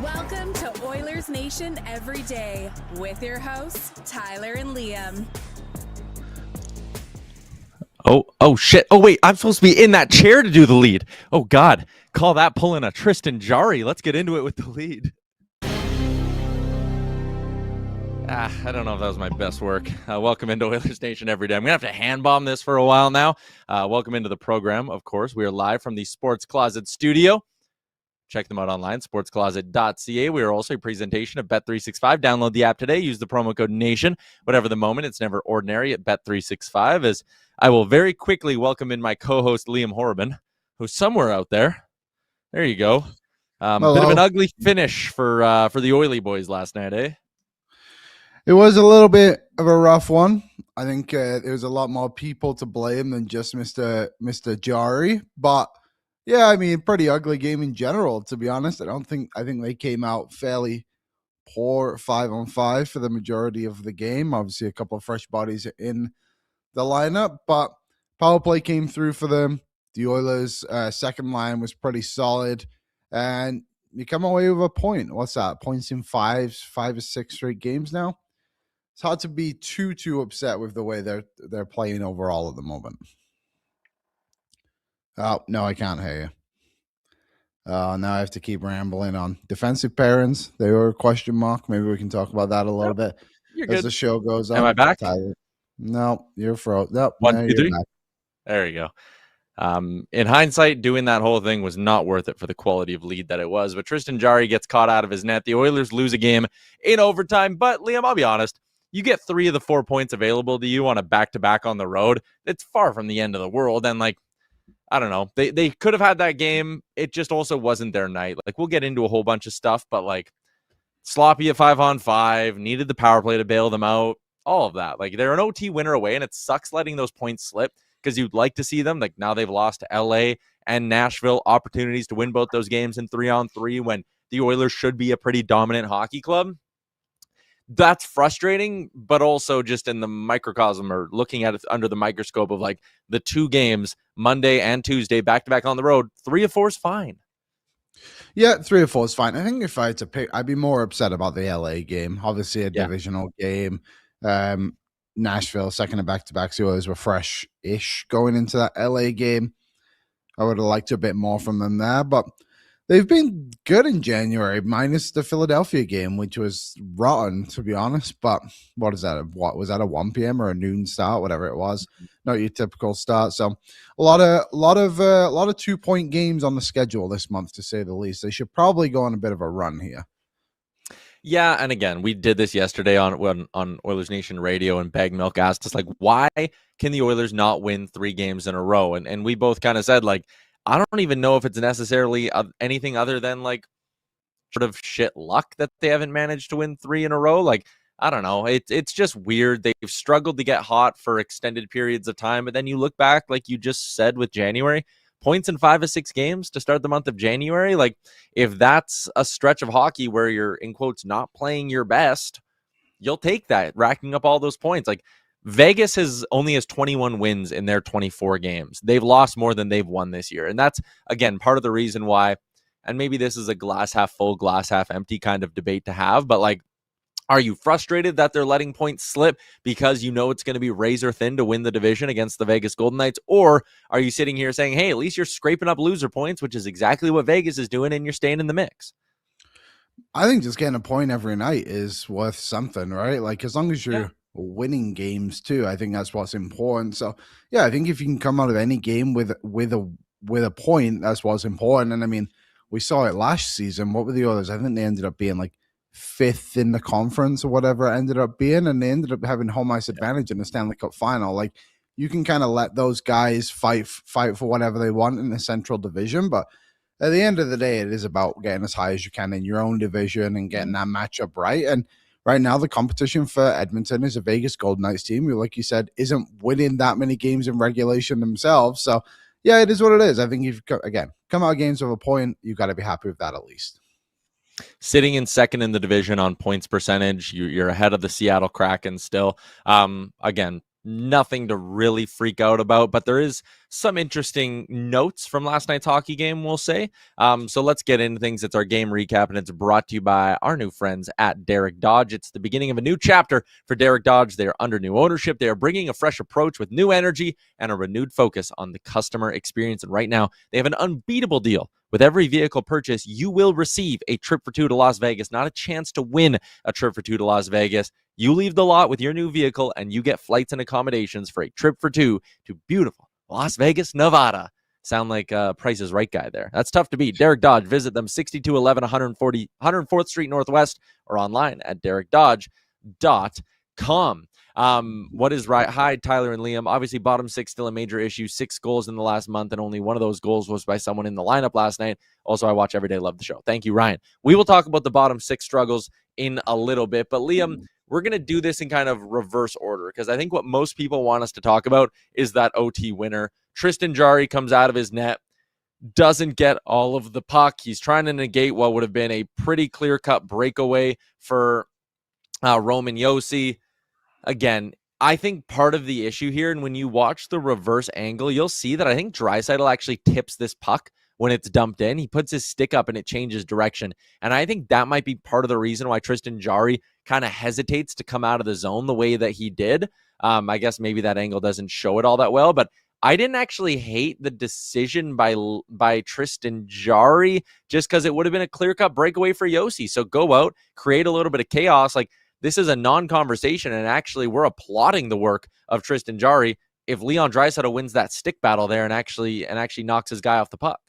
Welcome to Oilers Nation Every Day with your hosts, Tyler and Liam. Oh shit. Oh wait, I'm supposed to be in that chair to do the lead. Oh God, call that pulling a Tristan Jarry. Let's get into it with the lead. I don't know if that was my best work. Welcome into Oilers Nation Every Day. I'm going to have to hand bomb this for a while now. Welcome into the program, of course. We are live from the Sports Closet studio. Check them out online, sportscloset.ca. We are also a presentation of Bet365. Download the app today. Use the promo code NATION. Whatever the moment, it's never ordinary at Bet365. As I will very quickly welcome in my co-host, Liam Horrobin, who's somewhere out there. There you go. Bit of an ugly finish for the Oily boys last night, eh? It was a little bit of a rough one. I think there was a lot more people to blame than just Mr. Jarry. But yeah, I mean, pretty ugly game in general, to be honest. I think they came out fairly poor 5-on-5 for the majority of the game. Obviously, a couple of fresh bodies in the lineup, but power play came through for them. The Oilers' second line was pretty solid, and you come away with a point. What's that? Points in 5 or 6 straight games now. It's hard to be too upset with the way they're playing overall at the moment. Oh, no, I can't hear you. Now I have to keep rambling on defensive pairings. They were a question mark. Maybe we can talk about that a little bit as the show goes on. Am I back? Tyler. No, you're frozen. Nope, 1, 2, 3. There you go. In hindsight, doing that whole thing was not worth it for the quality of lead that it was. But Tristan Jarry gets caught out of his net. The Oilers lose a game in overtime. But Liam, I'll be honest. You get 3 of the 4 points available to you on a back-to-back on the road. It's far from the end of the world. And I don't know. They could have had that game. It just also wasn't their night. We'll get into a whole bunch of stuff, but sloppy at 5-on-5, needed the power play to bail them out. All of that. They're an OT winner away, and it sucks letting those points slip because you'd like to see them. Now they've lost to LA and Nashville, opportunities to win both those games in 3-on-3 when the Oilers should be a pretty dominant hockey club. That's frustrating, but also just in the microcosm or looking at it under the microscope of the 2 games, Monday and Tuesday, back-to-back on the road, 3 of 4 is fine. Yeah, 3 or 4 is fine. I think if I had to pick, I'd be more upset about the LA game. Obviously, a divisional game. Nashville, second of back-to-back, the Oilers were fresh-ish going into that LA game. I would have liked a bit more from them there, but they've been good in January, minus the Philadelphia game, which was rotten, to be honest. But what is that? What was that, a 1 p.m. or a noon start, whatever it was? Not your typical start. So a lot of 2-point games on the schedule this month, to say the least. They should probably go on a bit of a run here. Yeah, and again, we did this yesterday on Oilers Nation Radio, and Bag Milk asked us why can the Oilers not win 3 games in a row? And we both kind of said I don't even know if it's necessarily anything other than sort of shit luck that they haven't managed to win 3 in a row. I don't know. It's just weird. They've struggled to get hot for extended periods of time. But then you look back, like you just said with January, points in 5 of 6 games to start the month of January. If that's a stretch of hockey where you're, in quotes, not playing your best, you'll take that, racking up all those points. Vegas only has 21 wins in their 24 games. They've lost more than they've won this year. And that's, again, part of the reason why, and maybe this is a glass half full, glass half empty kind of debate to have, but are you frustrated that they're letting points slip because you know it's going to be razor thin to win the division against the Vegas Golden Knights? Or are you sitting here saying, hey, at least you're scraping up loser points, which is exactly what Vegas is doing, and you're staying in the mix? I think just getting a point every night is worth something, right? As long as you're winning games too, I think that's what's important. So yeah, I think if you can come out of any game with a point, that's what's important. And I mean, we saw it last season. What were the others? I think they ended up being 5th in the conference or whatever it ended up being, and they ended up having home ice advantage in the Stanley Cup final. You can kind of let those guys fight for whatever they want in the Central Division, but at the end of the day, it is about getting as high as you can in your own division and getting that matchup right. And right now, the competition for Edmonton is a Vegas Golden Knights team who, like you said, isn't winning that many games in regulation themselves. So, yeah, it is what it is. I think if come out games with a point, you've got to be happy with that at least. Sitting in second in the division on points percentage, you're ahead of the Seattle Kraken still. Again, nothing to really freak out about, but there is some interesting notes from last night's hockey game, we'll say. So let's get into things. It's our game recap, and it's brought to you by our new friends at Derek Dodge. It's the beginning of a new chapter for Derek Dodge. They are under new ownership. They are bringing a fresh approach with new energy and a renewed focus on the customer experience. And right now, they have an unbeatable deal. With every vehicle purchase, you will receive a trip for two to Las Vegas, not a chance to win a trip for two to Las Vegas. You leave the lot with your new vehicle, and you get flights and accommodations for a trip for two to beautiful Las Vegas, Nevada. Sound like Price is Right guy there. That's tough to beat. Derek Dodge. Visit them 6211 104th Street Northwest or online at derekdodge.com. What is right? Hi, Tyler and Liam. Obviously, bottom six still a major issue. 6 goals in the last month, and only one of those goals was by someone in the lineup last night. Also, I watch every day. Love the show. Thank you, Ryan. We will talk about the bottom 6 struggles in a little bit, but Liam, we're going to do this in kind of reverse order because I think what most people want us to talk about is that OT winner. Tristan Jarry comes out of his net, doesn't get all of the puck. He's trying to negate what would have been a pretty clear-cut breakaway for Roman Josi. Again, I think part of the issue here, and when you watch the reverse angle, you'll see that I think Draisaitl actually tips this puck when it's dumped in. He puts his stick up and it changes direction. And I think that might be part of the reason why Tristan Jarry kind of hesitates to come out of the zone the way that he did. I guess maybe that angle doesn't show it all that well, but I didn't actually hate the decision by Tristan Jarry just because it would have been a clear-cut breakaway for Josi. So go out, create a little bit of chaos. Like, this is a non-conversation, and actually we're applauding the work of Tristan Jarry if Leon Draisaitl wins that stick battle there and actually knocks his guy off the puck.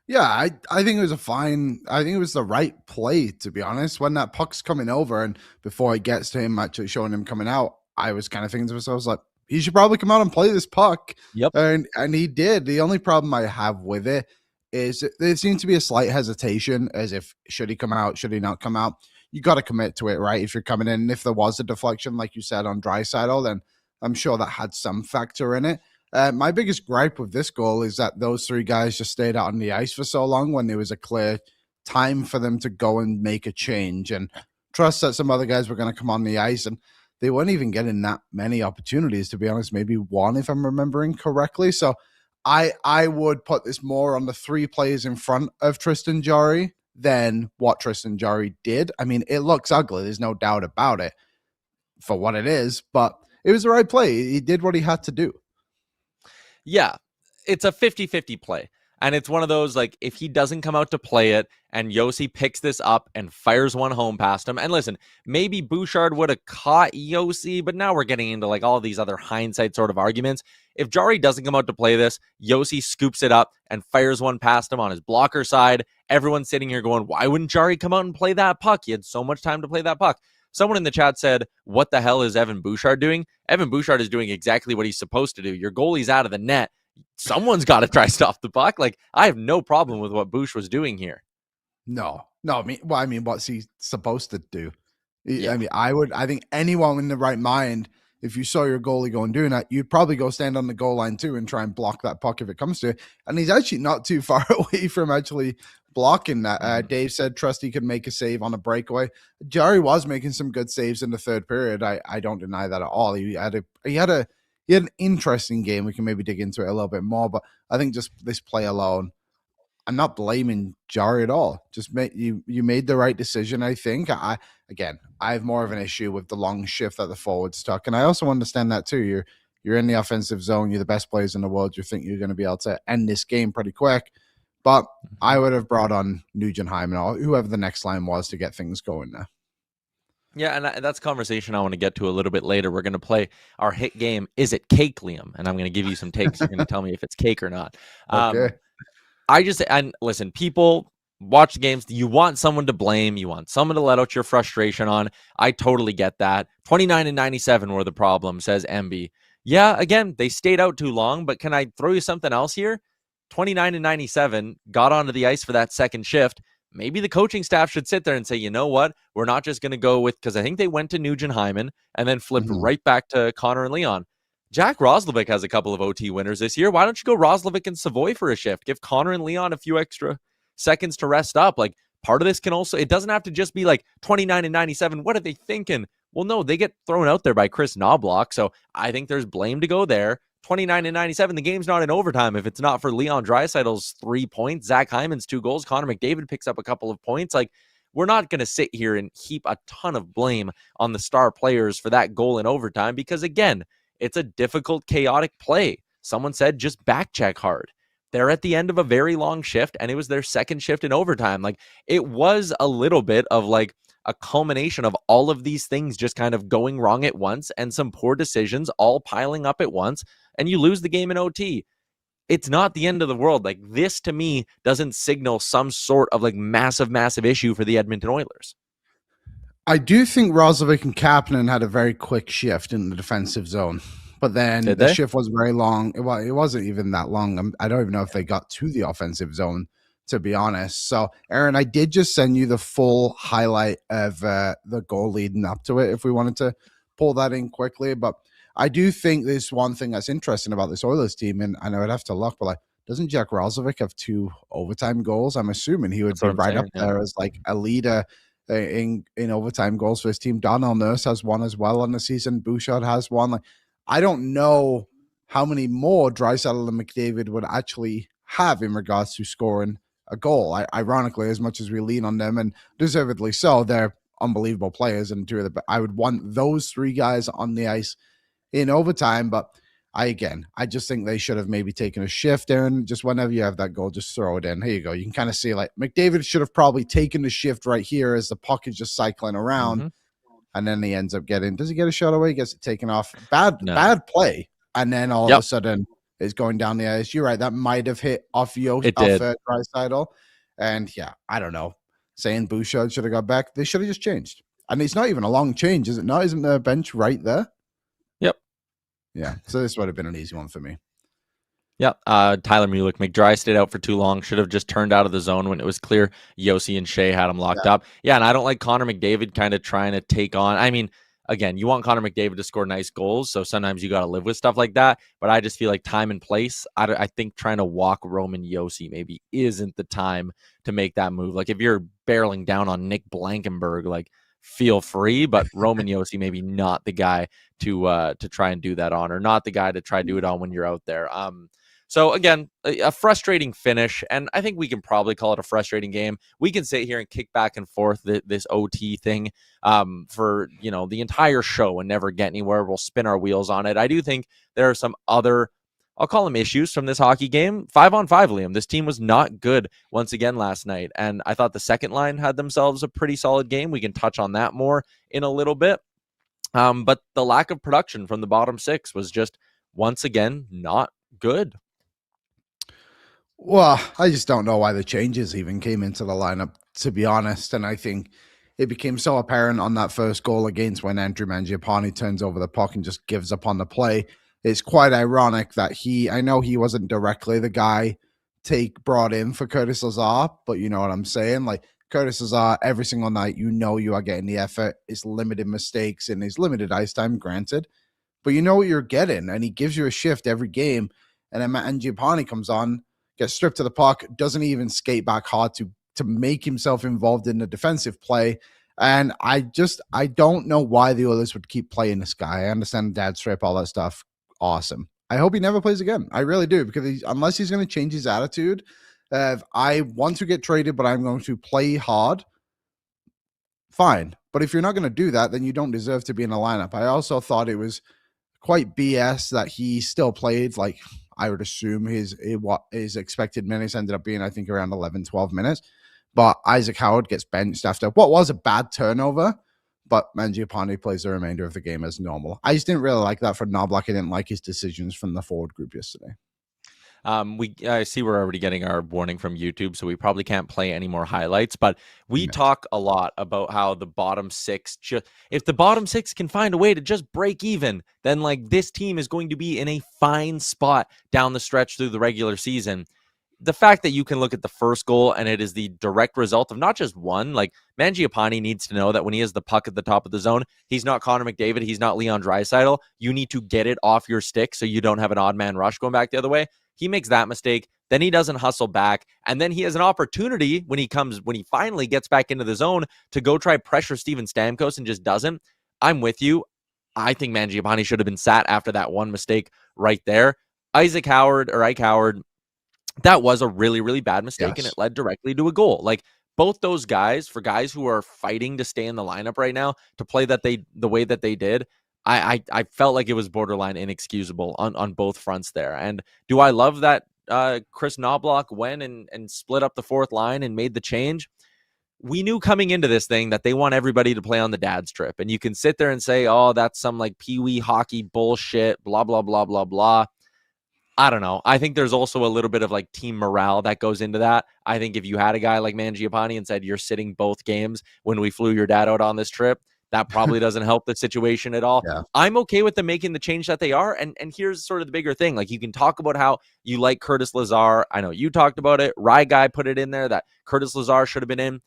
Yeah, I think it was I think it was the right play, to be honest. When that puck's coming over and before it gets to him actually showing him coming out, I was kind of thinking to myself, I was like, he should probably come out and play this puck. Yep. And he did. The only problem I have with it is there seems to be a slight hesitation as if, should he come out? Should he not come out? You got to commit to it, right? If you're coming in, and if there was a deflection, like you said, on Draisaitl, then I'm sure that had some factor in it. My biggest gripe with this goal is that those 3 guys just stayed out on the ice for so long when there was a clear time for them to go and make a change and trust that some other guys were going to come on the ice. And they weren't even getting that many opportunities, to be honest. Maybe 1, if I'm remembering correctly. So I would put this more on the 3 players in front of Tristan Jarry than what Tristan Jarry did. I mean, it looks ugly. There's no doubt about it for what it is, but it was the right play. He did what he had to do. Yeah, it's a 50-50 play. And it's one of those, like, if he doesn't come out to play it and Josi picks this up and fires one home past him, and listen, maybe Bouchard would have caught Josi, but now we're getting into like all these other hindsight sort of arguments. If Jarry doesn't come out to play this, Josi scoops it up and fires one past him on his blocker side. Everyone's sitting here going, why wouldn't Jarry come out and play that puck? He had so much time to play that puck. Someone in the chat said, what the hell is Evan Bouchard doing? Evan Bouchard is doing exactly what he's supposed to do. Your goalie's out of the net. Someone's got to try to stop the puck. Like, I have no problem with what Bouch was doing here. No. I mean, what's he supposed to do? Yeah. I mean, I think anyone in the right mind, if you saw your goalie going doing that, you'd probably go stand on the goal line too and try and block that puck if it comes to it. And he's actually not too far away from actually blocking that. Dave said Trusty could make a save on a breakaway. Jarry was making some good saves in the third period. I don't deny that at all. He had an interesting game. We can maybe dig into it a little bit more, but I think just this play alone, I'm not blaming Jarry at all. Just you made the right decision, I think. I have more of an issue with the long shift that the forwards took, and I also understand that too. You're in the offensive zone. You're the best players in the world. You think you're going to be able to end this game pretty quick, but I would have brought on Nugent-Hyman or whoever the next line was to get things going there. Yeah, and that's a conversation I want to get to a little bit later. We're going to play our hit game, Is It Cake, Liam? And I'm going to give you some takes. You're going to tell me if it's cake or not. Okay. And listen, people watch the games. You want someone to blame. You want someone to let out your frustration on. I totally get that. 29 and 97 were the problem, says MB. Yeah, again, they stayed out too long, but can I throw you something else here? 29 and 97 got onto the ice for that second shift. Maybe the coaching staff should sit there and say, you know what? We're not just going to go with, because I think they went to Nugent-Hyman and then flipped right back to Connor and Leon. Jack Roslovic has a couple of OT winners this year. Why don't you go Roslovic and Savoy for a shift? Give Connor and Leon a few extra seconds to rest up. Like, part of this can also, it doesn't have to just be like 29 and 97. What are they thinking? Well, no, they get thrown out there by Chris Knobloch. So I think there's blame to go there. 29-97. The game's not in overtime if it's not for Leon Draisaitl's 3 points, Zach Hyman's 2 goals, Connor McDavid picks up a couple of points. Like, we're not going to sit here and heap a ton of blame on the star players for that goal in overtime because, again, it's a difficult, chaotic play. Someone said just back check hard. They're at the end of a very long shift, and it was their second shift in overtime. Like, it was a little bit of like a culmination of all of these things just kind of going wrong at once and some poor decisions all piling up at once, and you lose the game in OT. It's not the end of the world. Like, this to me doesn't signal some sort of like massive issue for the Edmonton Oilers. I do think Roslovic and Kapanen had a very quick shift in the defensive zone, but then the shift wasn't very long. It wasn't even that long. I don't even know if they got to the offensive zone, to be honest. So, Aaron, I did just send you the full highlight of the goal leading up to it if we wanted to pull that in quickly. But I do think there's one thing that's interesting about this Oilers team, and I know I'd have to look, but like, doesn't Jack Roslovic have 2 overtime goals? I'm assuming he would be right up there as like a leader in overtime goals for his team. Darnell Nurse has 1 as well on the season. Bouchard has 1. Like, I don't know how many more Draisaitl and McDavid would actually have in regards to scoring a goal. Ironically, as much as we lean on them, and deservedly so, they're unbelievable players, and 2 of the. I would want those 3 guys on the ice in overtime, but I just think they should have maybe taken a shift, Aaron. Just whenever you have that goal, just throw it in. Here you go. You can kind of see like McDavid should have probably taken the shift right here as the puck is just cycling around, and then he ends up getting. Does he get a shot away? He gets it taken off. Bad play, and then all of a sudden is going down the ice. You're right. That might have hit off Draisaitl, and yeah, I don't know. Saying Bouchard should have got back. They should have just changed, and it's not even a long change, is it not? Isn't the bench right there? Yeah, so this would have been an easy one for me. Yeah, Tyler Mulick, McDry stayed out for too long. Should have just turned out of the zone when it was clear Yossi and Shea had him locked up. Yeah, and I don't like Connor McDavid kind of trying to take on. I mean, again, you want Connor McDavid to score nice goals, so sometimes you got to live with stuff like that. But I just feel like time and place, I think trying to walk Roman Yossi maybe isn't the time to make that move. Like, if you're barreling down on Nick Blankenberg, like, feel free, but Roman Yossi maybe not the guy to try and do that on, or not the guy to try to do it on when you're out there. So again, a frustrating finish, and I think we can probably call it a frustrating game. We can sit here and kick back and forth this OT thing for the entire show and never get anywhere. We'll spin our wheels on it. I do think there are some other, I'll call them issues from this hockey game. 5-on-5, Liam. This team was not good once again last night, and I thought the second line had themselves a pretty solid game. We can touch on that more in a little bit. But the lack of production from the bottom 6 was just, once again, not good. Well, I just don't know why the changes even came into the lineup, to be honest. And I think it became so apparent on that first goal against when Andrew Mangiapane turns over the puck and just gives up on the play. It's quite ironic that I know he wasn't directly the guy brought in for Curtis Lazar, but you know what I'm saying? Like, Curtis Lazar, every single night, you are getting the effort. His limited mistakes and his limited ice time, granted, but you know what you're getting, and he gives you a shift every game. And then Mangiapane comes on, gets stripped to the puck, doesn't even skate back hard to make himself involved in the defensive play. And I don't know why the Oilers would keep playing this guy. I understand dad strip, all that stuff. Awesome. I hope he never plays again. I really do, because unless he's going to change his attitude, I want to get traded, but I'm going to play hard. Fine. But if you're not going to do that, then you don't deserve to be in the lineup. I also thought it was quite BS that he still played. Like, I would assume his expected minutes ended up being, I think, around 11, 12 minutes. But Isaac Howard gets benched after what was a bad turnover. But Mangiapane plays the remainder of the game as normal. I just didn't really like that for Knobloch. I didn't like his decisions from the forward group yesterday. I see we're already getting our warning from YouTube, so we probably can't play any more highlights, but we talk a lot about how the bottom 6, if the bottom 6 can find a way to just break even, then like this team is going to be in a fine spot down the stretch through the regular season. The fact that you can look at the first goal and it is the direct result of not just one, like Mangiapane needs to know that when he has the puck at the top of the zone, he's not Connor McDavid, he's not Leon Draisaitl. You need to get it off your stick so you don't have an odd man rush going back the other way. He makes that mistake, then he doesn't hustle back, and then he has an opportunity when he finally gets back into the zone to go try pressure Steven Stamkos and just doesn't. I'm with you. I think Mangiapane should have been sat after that one mistake right there. Ike Howard, that was a really, really bad mistake, and it led directly to a goal. Like, both those guys, for guys who are fighting to stay in the lineup right now, to play the way that they did, I felt like it was borderline inexcusable on both fronts there. And do I love that Chris Knobloch went and split up the fourth line and made the change? We knew coming into this thing that they want everybody to play on the dad's trip. And you can sit there and say, oh, that's some like peewee hockey bullshit, blah, blah, blah, blah, blah. I don't know. I think there's also a little bit of like team morale that goes into that. I think if you had a guy like Mangiapane and said, you're sitting both games when we flew your dad out on this trip, that probably doesn't help the situation at all. Yeah. I'm okay with them making the change that they are. And here's sort of the bigger thing. Like, you can talk about how you like Curtis Lazar. I know you talked about it. Rye Guy put it in there that Curtis Lazar should have been in.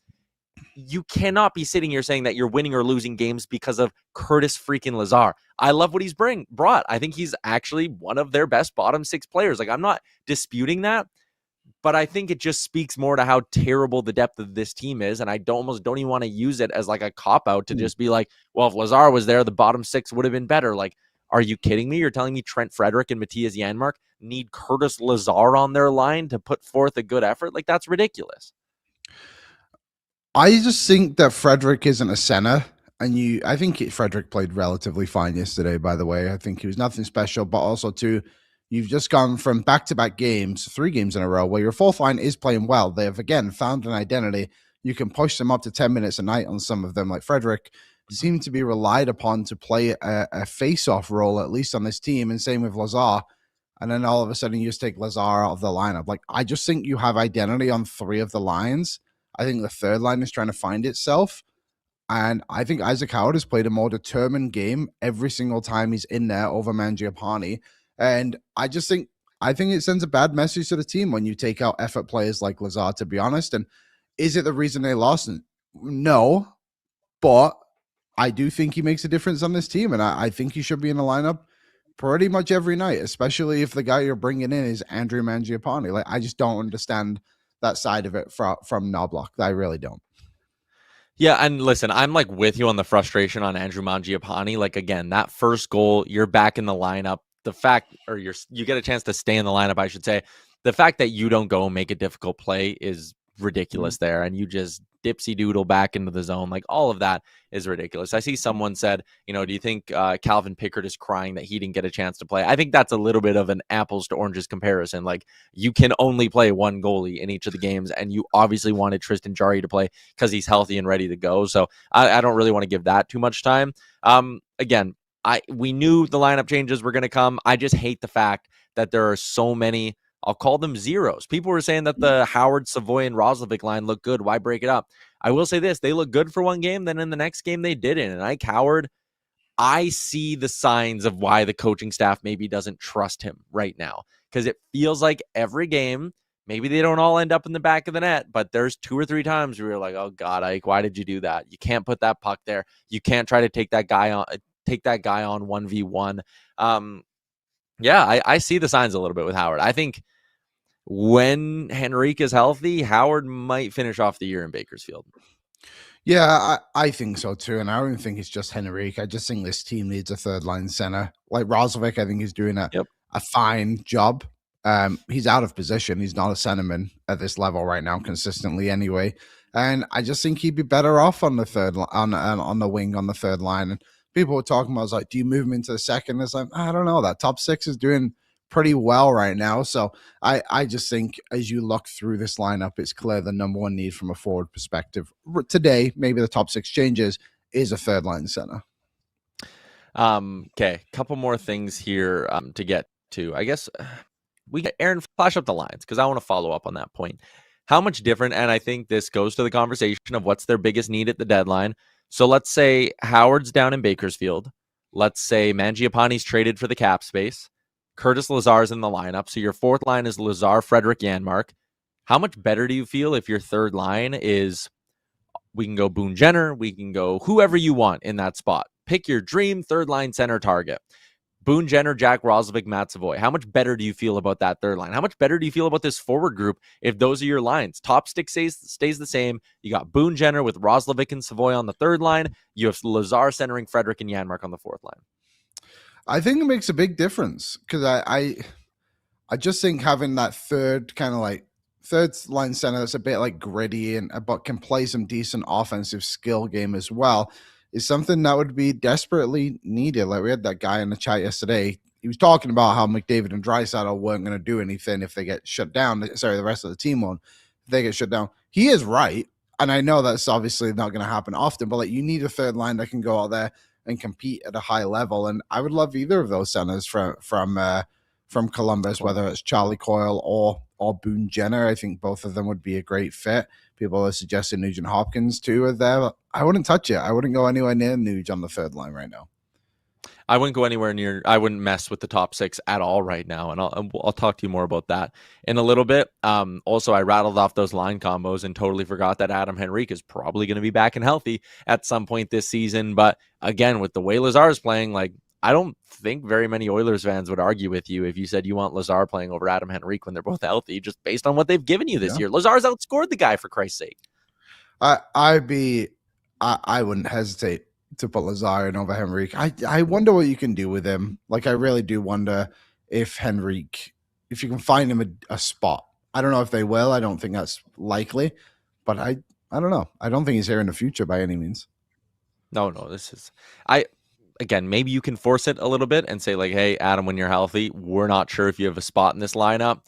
You cannot be sitting here saying that you're winning or losing games because of Curtis freaking Lazar. I love what he's brought. I think he's actually one of their best bottom six players. Like, I'm not disputing that, but I think it just speaks more to how terrible the depth of this team is. And I almost don't even want to use it as like a cop-out to just be like, well, if Lazar was there, the bottom six would have been better. Like, are you kidding me? You're telling me Trent Frederick and Matthias Janmark need Curtis Lazar on their line to put forth a good effort? Like, that's ridiculous. I just think that Frederick isn't a center, and I think Frederick played relatively fine yesterday, by the way. I think he was nothing special, but also too, you've just gone from back-to-back games, 3 games in a row, where your fourth line is playing well. They've, again, found an identity. You can push them up to 10 minutes a night on some of them. Like, Frederick seemed to be relied upon to play a face-off role, at least on this team, and same with Lazar. And then all of a sudden, you just take Lazar out of the lineup. Like, I just think you have identity on 3 of the lines. I think the third line is trying to find itself. And I think Isaac Howard has played a more determined game every single time he's in there over Mangiapane. And I think it sends a bad message to the team when you take out effort players like Lazar, to be honest. And is it the reason they lost? No, but I do think he makes a difference on this team. And I think he should be in the lineup pretty much every night, especially if the guy you're bringing in is Andrew Mangiapane. Like, I just don't understand that side of it from Knobloch. I really don't. Yeah, and listen, I'm like with you on the frustration on Andrew Mangiapane. Like, again, that first goal, you're back in the lineup. The fact, or you get a chance to stay in the lineup, I should say. The fact that you don't go and make a difficult play is ridiculous there, and you just dipsy doodle back into the zone. Like, all of that is ridiculous. I see someone said, do you think Calvin Pickard is crying that he didn't get a chance to play? I think that's a little bit of an apples to oranges comparison. Like, you can only play one goalie in each of the games, and you obviously wanted Tristan Jarry to play because he's healthy and ready to go. So I don't really want to give that too much time. Again, we knew the lineup changes were going to come. I just hate the fact that there are so many, I'll call them zeros. People were saying that the Howard, Savoy, and Roslovic line looked good. Why break it up? I will say this. They look good for one game. Then in the next game, they didn't. And Ike Howard, I see the signs of why the coaching staff maybe doesn't trust him right now. Because it feels like every game, maybe they don't all end up in the back of the net, but there's 2 or 3 times where you're like, oh God, Ike, why did you do that? You can't put that puck there. You can't try to take that guy on 1v1. I see the signs a little bit with Howard. I think when Henrique is healthy, Howard might finish off the year in Bakersfield. Yeah, I think so too. And I don't think it's just Henrique. I just think this team needs a third line center. Like Roslovic, I think he's doing a fine job. He's out of position. He's not a centerman at this level right now, consistently anyway. And I just think he'd be better off on the third on the wing on the third line. And people were talking about, I was like, do you move him into the second? It's like, I don't know. That top 6 is doing pretty well right now. So I just think as you look through this lineup, it's clear the number one need from a forward perspective today, maybe the top 6 changes, is a third line center. Okay, couple more things here to get to. I guess we get Aaron, flash up the lines because I want to follow up on that point. How much different, and I think this goes to the conversation of what's their biggest need at the deadline. So let's say Howard's down in Bakersfield. Let's say Mangiapane's traded for the cap space. Curtis Lazar's in the lineup. So your fourth line is Lazar, Frederick, Janmark. How much better do you feel if your third line is, we can go Boone Jenner, we can go whoever you want in that spot. Pick your dream third line center target. Boone Jenner, Jack Roslovic, Matt Savoy. How much better do you feel about that third line? How much better do you feel about this forward group if those are your lines? Top stick stays the same. You got Boone Jenner with Roslovic and Savoy on the third line. You have Lazar centering Frederick and Janmark on the fourth line. I think it makes a big difference because I just think having that third line center that's a bit like gritty but can play some decent offensive skill game as well is something that would be desperately needed. Like we had that guy in the chat yesterday. He was talking about how McDavid and Draisaitl weren't going to do anything if they get shut down. Sorry, the rest of the team won't. If they get shut down. He is right. And I know that's obviously not going to happen often, but like you need a third line that can go out there and compete at a high level. And I would love either of those centers from Columbus, whether it's Charlie Coyle or Boone Jenner. I think both of them would be a great fit. People are suggesting Nugent Hopkins too are there. I wouldn't touch it. I wouldn't go anywhere near Nuge on the third line right now. I wouldn't go anywhere near. I wouldn't mess with the top six at all right now, and I'll talk to you more about that in a little bit. Also, I rattled off those line combos and totally forgot that Adam Henrique is probably going to be back and healthy at some point this season. But again, with the way Lazar's playing, like I don't think very many Oilers fans would argue with you if you said you want Lazar playing over Adam Henrique when they're both healthy, just based on what they've given you this year. Lazar's outscored the guy, for Christ's sake. I wouldn't hesitate to put Lazar in over Henrique. I wonder what you can do with him. Like I really do wonder if you can find him a spot. I don't know if they will. I don't think that's likely, but I don't know. I don't think he's here in the future by any means. No, again, maybe you can force it a little bit and say like, hey, Adam, when you're healthy, we're not sure if you have a spot in this lineup.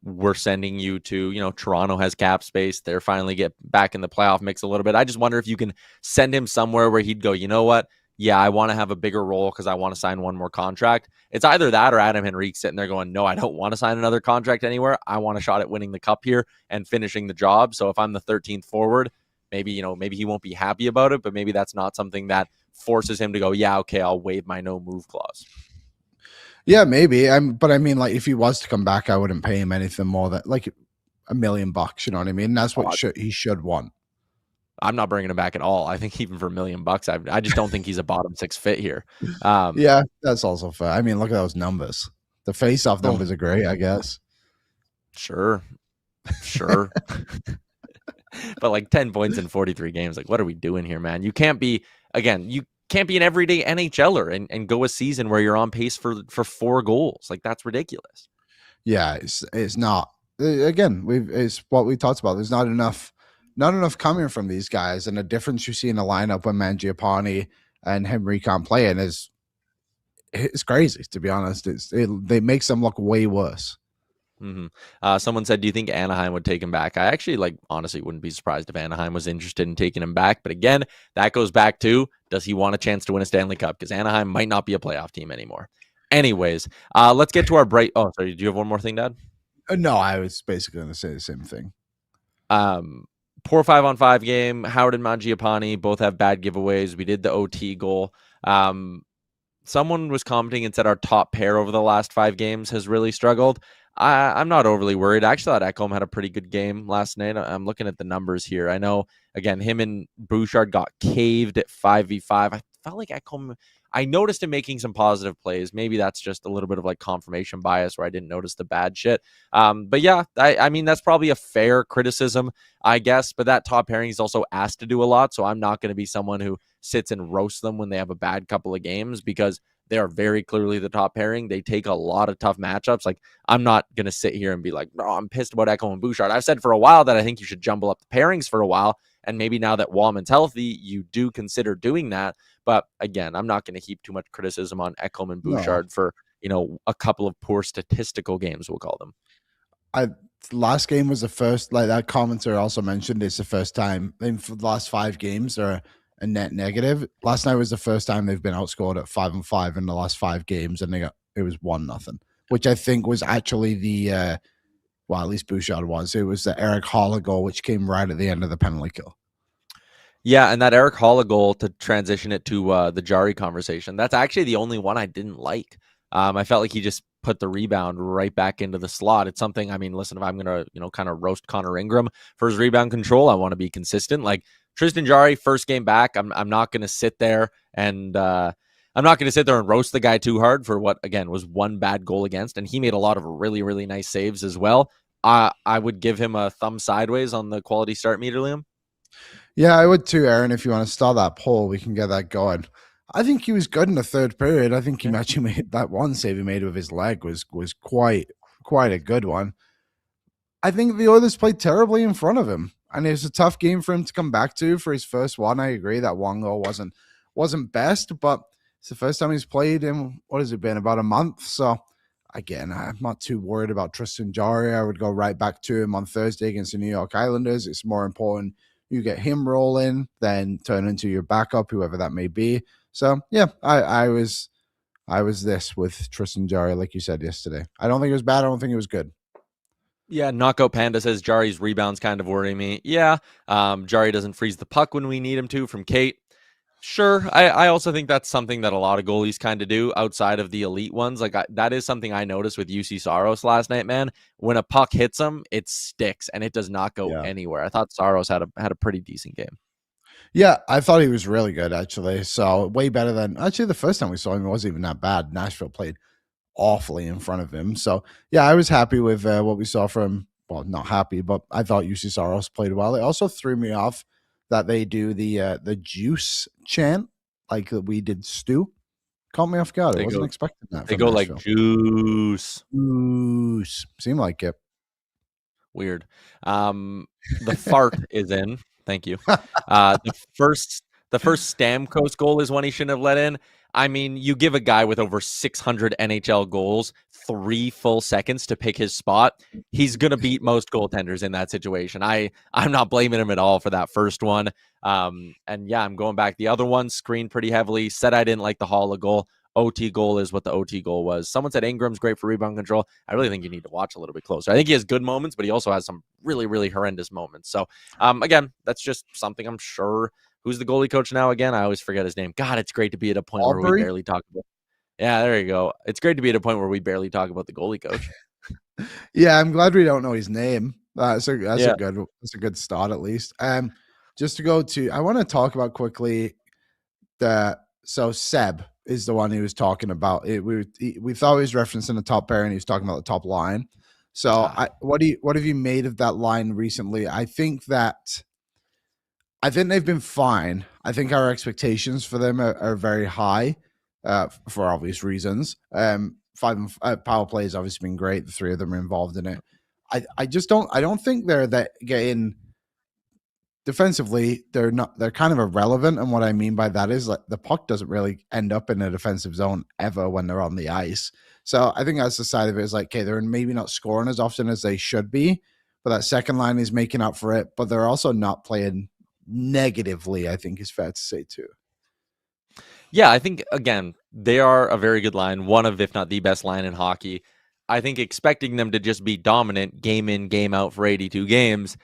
We're sending you to, Toronto has cap space. They're finally get back in the playoff mix a little bit. I just wonder if you can send him somewhere where he'd go, you know what? Yeah, I want to have a bigger role because I want to sign one more contract. It's either that or Adam Henrique sitting there going, no, I don't want to sign another contract anywhere. I want a shot at winning the cup here and finishing the job. So if I'm the 13th forward, maybe he won't be happy about it, but maybe that's not something that forces him to go, yeah, okay, I'll waive my no move clause. Yeah, maybe. But I mean, like, if he was to come back, I wouldn't pay him anything more than like $1 million. You know what I mean? That's what he should want. I'm not bringing him back at all. I think even for $1 million, I just don't think he's a bottom six fit here. Yeah, that's also fair. I mean, look at those numbers. The face-off numbers are great, I guess. Sure. But like 10 points in 43 games, like what are we doing here, man? You can't be an everyday NHLer and go a season where you're on pace for 4 goals. Like that's ridiculous. Yeah, it's not. Again, it's what we talked about. There's not enough coming from these guys, and the difference you see in the lineup when Mangiapane and Henrique aren't playing it's crazy, to be honest. They makes them look way worse. Mm-hmm. Someone said, do you think Anaheim would take him back? I actually honestly wouldn't be surprised if Anaheim was interested in taking him back. But again, that goes back to, does he want a chance to win a Stanley Cup? Because Anaheim might not be a playoff team anymore. Anyways, let's get to our break. Oh, sorry. Do you have one more thing, Dad? No, I was basically going to say the same thing. Poor 5-on-5 game. Howard and Mangiapane both have bad giveaways. We did the OT goal. Someone was commenting and said our top pair over the last 5 games has really struggled. I'm not overly worried. I actually thought Ekholm had a pretty good game last night. I'm looking at the numbers here. I know, again, him and Bouchard got caved at 5v5. I felt like Ekholm, I noticed him making some positive plays. Maybe that's just a little bit of like confirmation bias where I didn't notice the bad shit. But yeah, I mean, that's probably a fair criticism, I guess. But that top pairing is also asked to do a lot. So I'm not going to be someone who sits and roasts them when they have a bad couple of games, because they are very clearly the top pairing. They take a lot of tough matchups. Like, I'm not going to sit here and be like, no, I'm pissed about Ekholm and Bouchard. I've said for a while that I think you should jumble up the pairings for a while. And maybe now that Wallman's healthy, you do consider doing that. But again, I'm not going to heap too much criticism on Ekholm and Bouchard for, a couple of poor statistical games, we'll call them. Last game was the first, like that commenter also mentioned, it's the first time in the last 5 games are a net negative. Last night was the first time they've been outscored at 5-on-5 in the last 5 games, and it was 1-0, which I think was actually the at least Bouchard was. It was the Eric Haller goal, which came right at the end of the penalty kill. Yeah, and that Eric Haller goal, to transition it to the Jarry conversation, that's actually the only one I didn't like. I felt like he just put the rebound right back into the slot. It's something, I mean, listen, if I'm going to, kind of roast Connor Ingram for his rebound control, I want to be consistent. Like Tristan Jarry, first game back, I'm not going to sit there and I'm not going to sit there and roast the guy too hard for what, again, was one bad goal against, and he made a lot of really, really nice saves as well. I would give him a thumb sideways on the quality start meter, Liam. Yeah, I would too, Aaron. If you want to start that poll, we can get that going. I think he was good in the third period. I think he actually made that one save he made with his leg was quite a good one. I think the Oilers played terribly in front of him, and it was a tough game for him to come back to for his first one. I agree that one goal wasn't best, but it's the first time he's played in, what has it been, about a month. So again, I'm not too worried about Tristan Jarry. I would go right back to him on Thursday against the New York Islanders. It's more important you get him rolling than turn into your backup, whoever that may be. So yeah, I was this with Tristan Jarry, like you said yesterday. I don't think it was bad. I don't think it was good. Yeah, Knockout Panda says Jarry's rebounds kind of worry me. Yeah, Jarry doesn't freeze the puck when we need him to from Kate. Sure, I also think that's something that a lot of goalies kind of do outside of the elite ones. Like that is something I noticed with UC Saros last night, man. When a puck hits him, it sticks and it does not go anywhere. I thought Saros had a pretty decent game. Yeah, I thought he was really good, actually. So way better than actually the first time we saw him. It wasn't even that bad. Nashville played awfully in front of him. So yeah, I was happy with what we saw from. Well, not happy, but I thought UC Saros played well. It also threw me off that they do the juice chant like we did Stu. Caught me off guard. I wasn't expecting that. They go Nashville. Like juice. Seemed like it. Weird. The fart is in. Thank you. The first Stamkos goal is one he shouldn't have let in. I mean, you give a guy with over 600 NHL goals 3 full seconds to pick his spot. He's going to beat most goaltenders in that situation. I'm not blaming him at all for that first one. And yeah, I'm going back. The other one screened pretty heavily. Said I didn't like the Holla goal. OT goal is what the OT goal was. Someone said Ingram's great for rebound control. I really think you need to watch a little bit closer. I think he has good moments, but he also has some really, really horrendous moments. So again, that's just something I'm sure. Who's the goalie coach now again? I always forget his name. God, it's great to be at a point where we barely talk about. Yeah, there you go. It's great to be at a point where we barely talk about the goalie coach. Yeah, I'm glad we don't know his name. That's a good start at least. Just to go to, I want to talk about quickly so Seb is the one he was talking about. We thought he was referencing the top pair, and he was talking about the top line. So what have you made of that line recently? I think they've been fine. I think our expectations for them are very high for obvious reasons. Power play has obviously been great. The three of them are involved in it. I don't think they're that getting defensively. They're kind of irrelevant. And what I mean by that is like the puck doesn't really end up in a defensive zone ever when they're on the ice. So I think that's the side of it is like, okay, they're maybe not scoring as often as they should be, but that second line is making up for it. But they're also not playing negatively, I think is fair to say too. Yeah, I think, again, they are a very good line, one of, if not the best line in hockey. I think expecting them to just be dominant game in, game out for 82 games,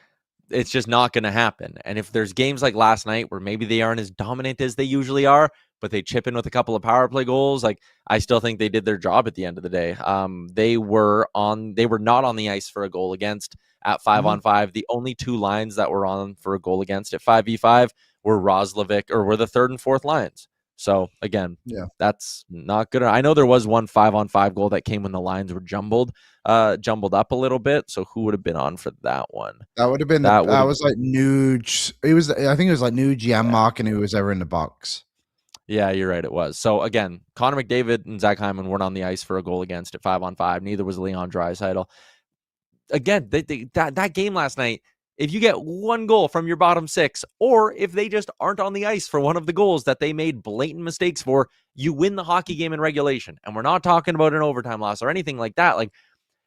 it's just not going to happen. And if there's games like last night where maybe they aren't as dominant as they usually are, but they chip in with a couple of power play goals, like I still think they did their job at the end of the day. They were not on the ice for a goal against at 5-on-5. The only two lines that were on for a goal against at 5v5 were were the third and fourth lines. So again, that's not good. I know there was one 5-on-5 goal that came when the lines were jumbled up a little bit. So who would have been on for that one? That would have been that was like Nuge. I think it was like Nuge, Janmark, and who was ever in the box. Yeah, you're right. It was. So again, Connor McDavid and Zach Hyman weren't on the ice for a goal against at 5-on-5. Neither was Leon Draisaitl. Again, that game last night, if you get one goal from your bottom six, or if they just aren't on the ice for one of the goals that they made blatant mistakes for, you win the hockey game in regulation. And we're not talking about an overtime loss or anything like that. Like,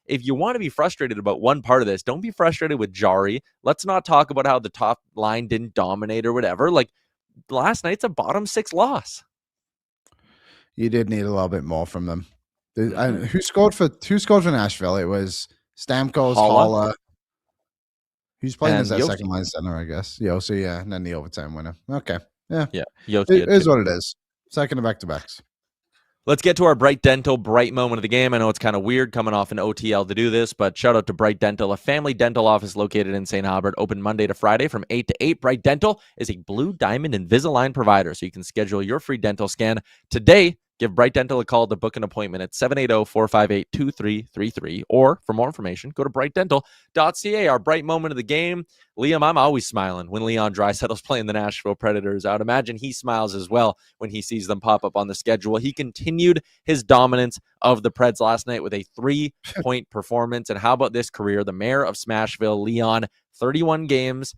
if you want to be frustrated about one part of this, don't be frustrated with Jarry. Let's not talk about how the top line didn't dominate or whatever. Like, last night's a bottom six loss. You did need a little bit more from them. Who scored for Nashville? It was Stamkos, Holla. Who's playing as that Yosi. Second line center, I guess. Yosi, yeah, and then the overtime winner. Okay, yeah. Yosi it is what it is. Second of back-to-backs. Let's get to our Bright Dental Bright moment of the game. I know it's kind of weird coming off an OTL to do this, but shout out to Bright Dental, a family dental office located in St. Albert, open Monday to Friday from 8 to 8. Bright Dental is a Blue Diamond Invisalign provider, so you can schedule your free dental scan today. Give Bright Dental a call to book an appointment at 780-458-2333. Or for more information, go to brightdental.ca. Our bright moment of the game. Liam, I'm always smiling when Leon Draisaitl's playing the Nashville Predators. I would imagine he smiles as well when he sees them pop up on the schedule. He continued his dominance of the Preds last night with a 3-point performance. And how about this career? The mayor of Smashville, Leon, 31 games.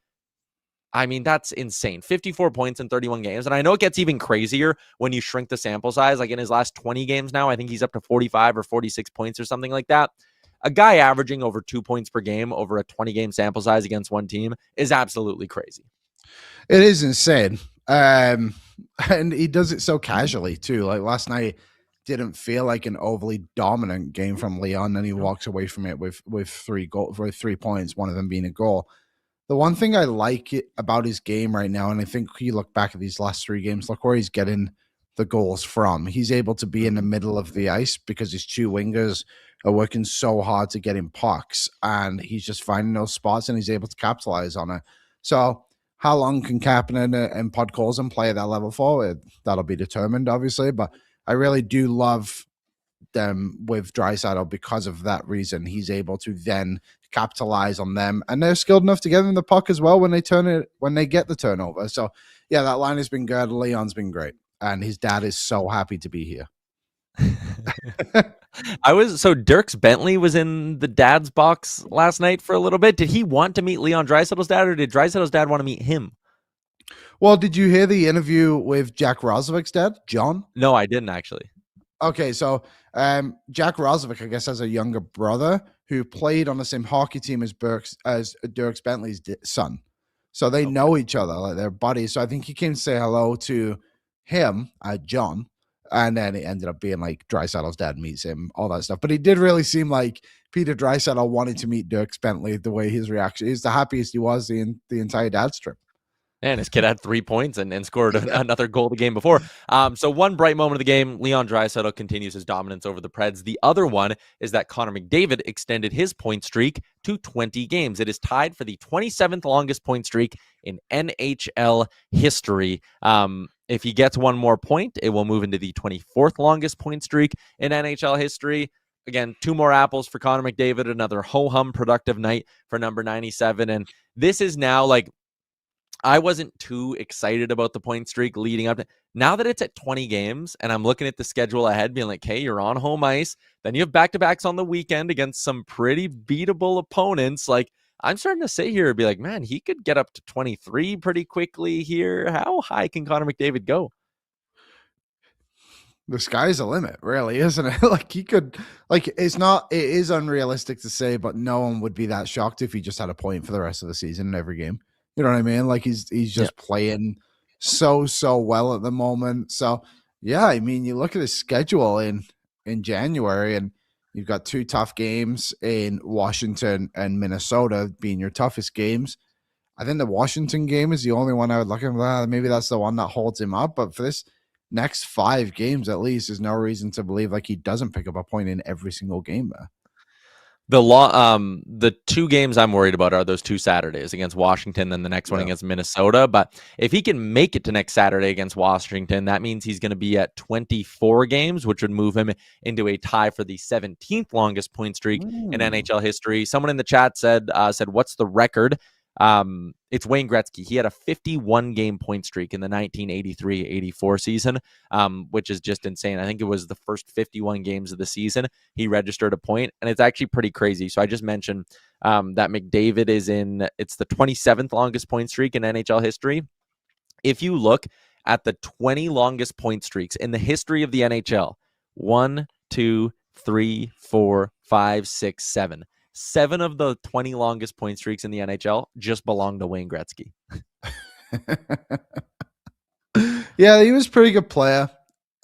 I mean, that's insane. 54 points in 31 games. And I know it gets even crazier when you shrink the sample size. Like in his last 20 games now, I think he's up to 45 or 46 points or something like that. A guy averaging over 2 points per game over a 20-game sample size against one team is absolutely crazy. It is insane. And he does it so casually, too. Like last night didn't feel like an overly dominant game from Leon, and he walks away from it with 3 points, one of them being a goal. The one thing I like about his game right now, and I think you look back at these last 3 games, look where he's getting the goals from. He's able to be in the middle of the ice because his 2 wingers are working so hard to get him pucks, and he's just finding those spots, and he's able to capitalize on it. So how long can Kapanen and Podkolzin play at that level forward? That'll be determined, obviously, but I really do love them with Draisaitl because of that reason. He's able to then capitalize on them, and they're skilled enough to get in the puck as well when they get the turnover. So yeah, that line has been good. Leon's been great, and his dad is so happy to be here. Dirks Bentley was in the dad's box last night for a little bit. Did he want to meet Leon Draisaitl's dad, or did Draisaitl's dad want to meet him? Well, did you hear the interview with Jack Roslovic's dad, John? No, I didn't actually. Okay, so Jack Roslovic, I guess, has a younger brother who played on the same hockey team as Dirks Bentley's son. So they know each other, like they're buddies. So I think he came to say hello to him, John, and then it ended up being like Draisaitl's dad meets him, all that stuff. But it did really seem like Peter Draisaitl wanted to meet Dirks Bentley, the way his reaction is. The happiest he was the entire dad's trip. And his kid had 3 points and scored another goal the game before. So one bright moment of the game, Leon Draisaitl continues his dominance over the Preds. The other one is that Connor McDavid extended his point streak to 20 games. It is tied for the 27th longest point streak in NHL history. If he gets one more point, it will move into the 24th longest point streak in NHL history. Again, 2 more apples for Connor McDavid, another ho-hum productive night for number 97. And this is now like, I wasn't too excited about the point streak leading up to now that it's at 20 games, and I'm looking at the schedule ahead being like, hey, you're on home ice. Then you have back-to-backs on the weekend against some pretty beatable opponents. Like, I'm starting to sit here and be like, man, he could get up to 23 pretty quickly here. How high can Connor McDavid go? The sky's the limit, really, isn't it? Like he could, like it is unrealistic to say, but no one would be that shocked if he just had a point for the rest of the season in every game. You know what I mean? Like he's just playing so well at the moment. So yeah, I mean, you look at his schedule in January, and you've got 2 tough games in Washington and Minnesota being your toughest games. I think the Washington game is the only one I would look at. Maybe that's the one that holds him up. But for this next 5 games, at least, there's no reason to believe like he doesn't pick up a point in every single game there. The 2 games I'm worried about are those 2 Saturdays against Washington and the next one against Minnesota. But if he can make it to next Saturday against Washington, that means he's going to be at 24 games, which would move him into a tie for the 17th longest point streak in NHL history. Someone in the chat said, what's the record? It's Wayne Gretzky. He had a 51-game point streak in the 1983-84 season, which is just insane. I think it was the first 51 games of the season he registered a point, and it's actually pretty crazy. So I just mentioned that McDavid it's the 27th longest point streak in NHL history. If you look at the 20 longest point streaks in the history of the NHL, 1, 2, 3, 4, 5, 6, 7. 7 of the 20 longest point streaks in the NHL just belong to Wayne Gretzky. Yeah, he was a pretty good player,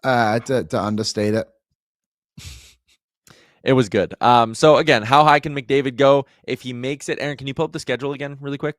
to understate it. It was good. So again, how high can McDavid go if he makes it? Aaron, can you pull up the schedule again really quick?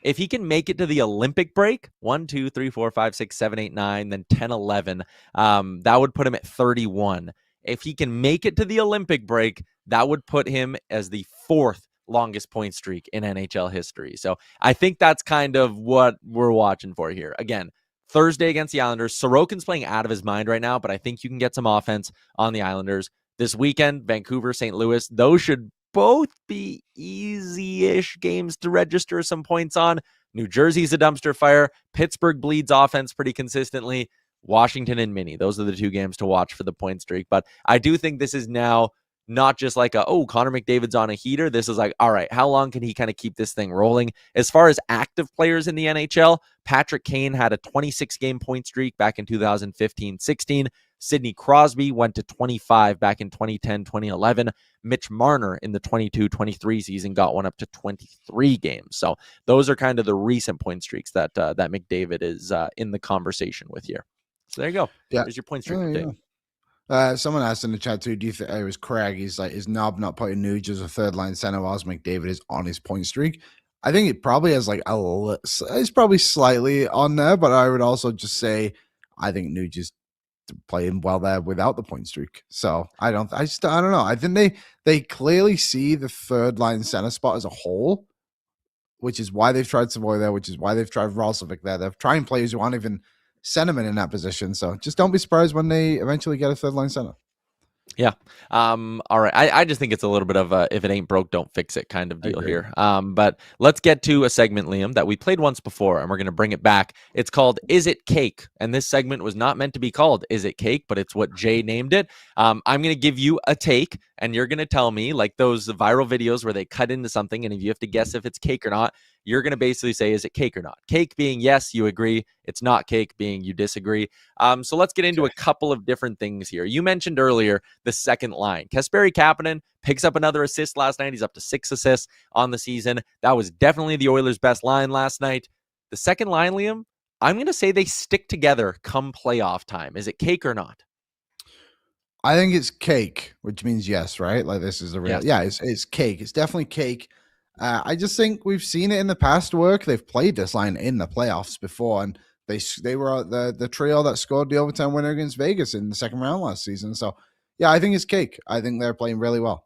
If he can make it to the Olympic break, 1, 2, 3, 4, 5, 6, 7, 8, 9, then 10, 11, that would put him at 31. If he can make it to the Olympic break, that would put him as the 4th longest point streak in NHL history. So I think that's kind of what we're watching for here. Again, Thursday against the Islanders. Sorokin's playing out of his mind right now, but I think you can get some offense on the Islanders. This weekend, Vancouver, St. Louis, those should both be easy-ish games to register some points on. New Jersey's a dumpster fire. Pittsburgh bleeds offense pretty consistently. Washington and Minnie. Those are the 2 games to watch for the point streak. But I do think this is now not just like Connor McDavid's on a heater. This is like, all right, how long can he kind of keep this thing rolling? As far as active players in the NHL, Patrick Kane had a 26-game point streak back in 2015-16. Sidney Crosby went to 25 back in 2010-2011. Mitch Marner in the 22-23 season got one up to 23 games. So those are kind of the recent point streaks that McDavid is in the conversation with here. So there you go. Yeah. There's your point streak update. Someone asked in the chat too, do you think it was Craig? He's like, is Knob not putting Nuge as a 3rd-line center whilst McDavid is on his point streak? I think it probably has like it's probably slightly on there, but I would also just say I think Nuge is playing well there without the point streak. So I don't know. I think they clearly see the 3rd-line center spot as a whole, which is why they've tried Savoy there, which is why they've tried Roslovic there. They're trying players who aren't even centerman in that position. So just don't be surprised when they eventually get a 3rd-line center. Yeah. All right. I just think it's a little bit of a if it ain't broke, don't fix it kind of deal here. But let's get to a segment, Liam, that we played once before, and we're going to bring it back. It's called Is It Cake? And this segment was not meant to be called Is It Cake, but it's what Jay named it. I'm going to give you a take, and you're going to tell me, like those viral videos where they cut into something, and if you have to guess if it's cake or not, you're going to basically say, is it cake or not? Cake being yes, you agree. It's not cake being you disagree. So let's get into a couple of different things here. You mentioned earlier the second line. Kasperi Kapanen picks up another assist last night. He's up to 6 assists on the season. That was definitely the Oilers' best line last night. The second line, Liam, I'm going to say they stick together come playoff time. Is it cake or not? I think it's cake, which means yes, right? Like this is a real, yes. It's cake. It's definitely cake. I just think we've seen it in the past work. They've played this line in the playoffs before, and they were the trio that scored the overtime winner against Vegas in the second round last season. So, yeah, I think it's cake. I think they're playing really well.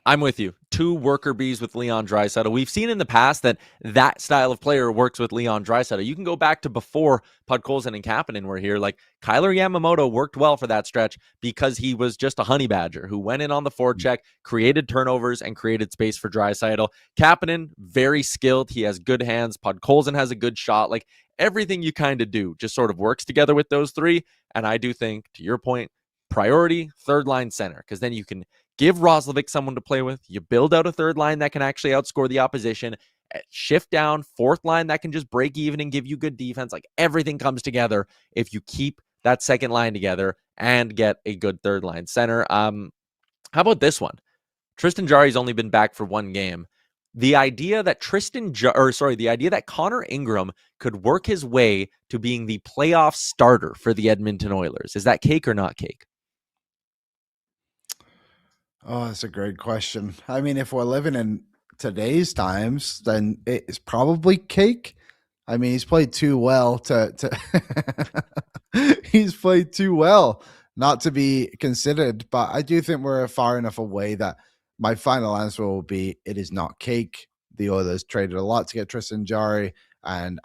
I'm with you. 2 worker bees with Leon Draisaitl. We've seen in the past that style of player works with Leon Draisaitl. You can go back to before Podkolzin and Kapanen were here. Like Kyler Yamamoto worked well for that stretch because he was just a honey badger who went in on the forecheck, created turnovers, and created space for Draisaitl. Kapanen, very skilled. He has good hands. Podkolzin has a good shot. Like everything you kind of do just sort of works together with those 3. And I do think, to your point, priority, 3rd-line center, because then you can give Roslovic someone to play with. You build out a 3rd line that can actually outscore the opposition. Shift down, 4th line that can just break even and give you good defense. Like everything comes together if you keep that 2nd line together and get a good 3rd-line center. How about this one? Tristan Jarry's only been back for 1 game. The idea that the idea that Connor Ingram could work his way to being the playoff starter for the Edmonton Oilers. Is that cake or not cake? Oh, that's a great question. I mean, if we're living in today's times, then it's probably cake. I mean, he's played too well he's played too well not to be considered. But I do think we're far enough away that my final answer will be it is not cake. The Oilers traded a lot to get Tristan Jarry, and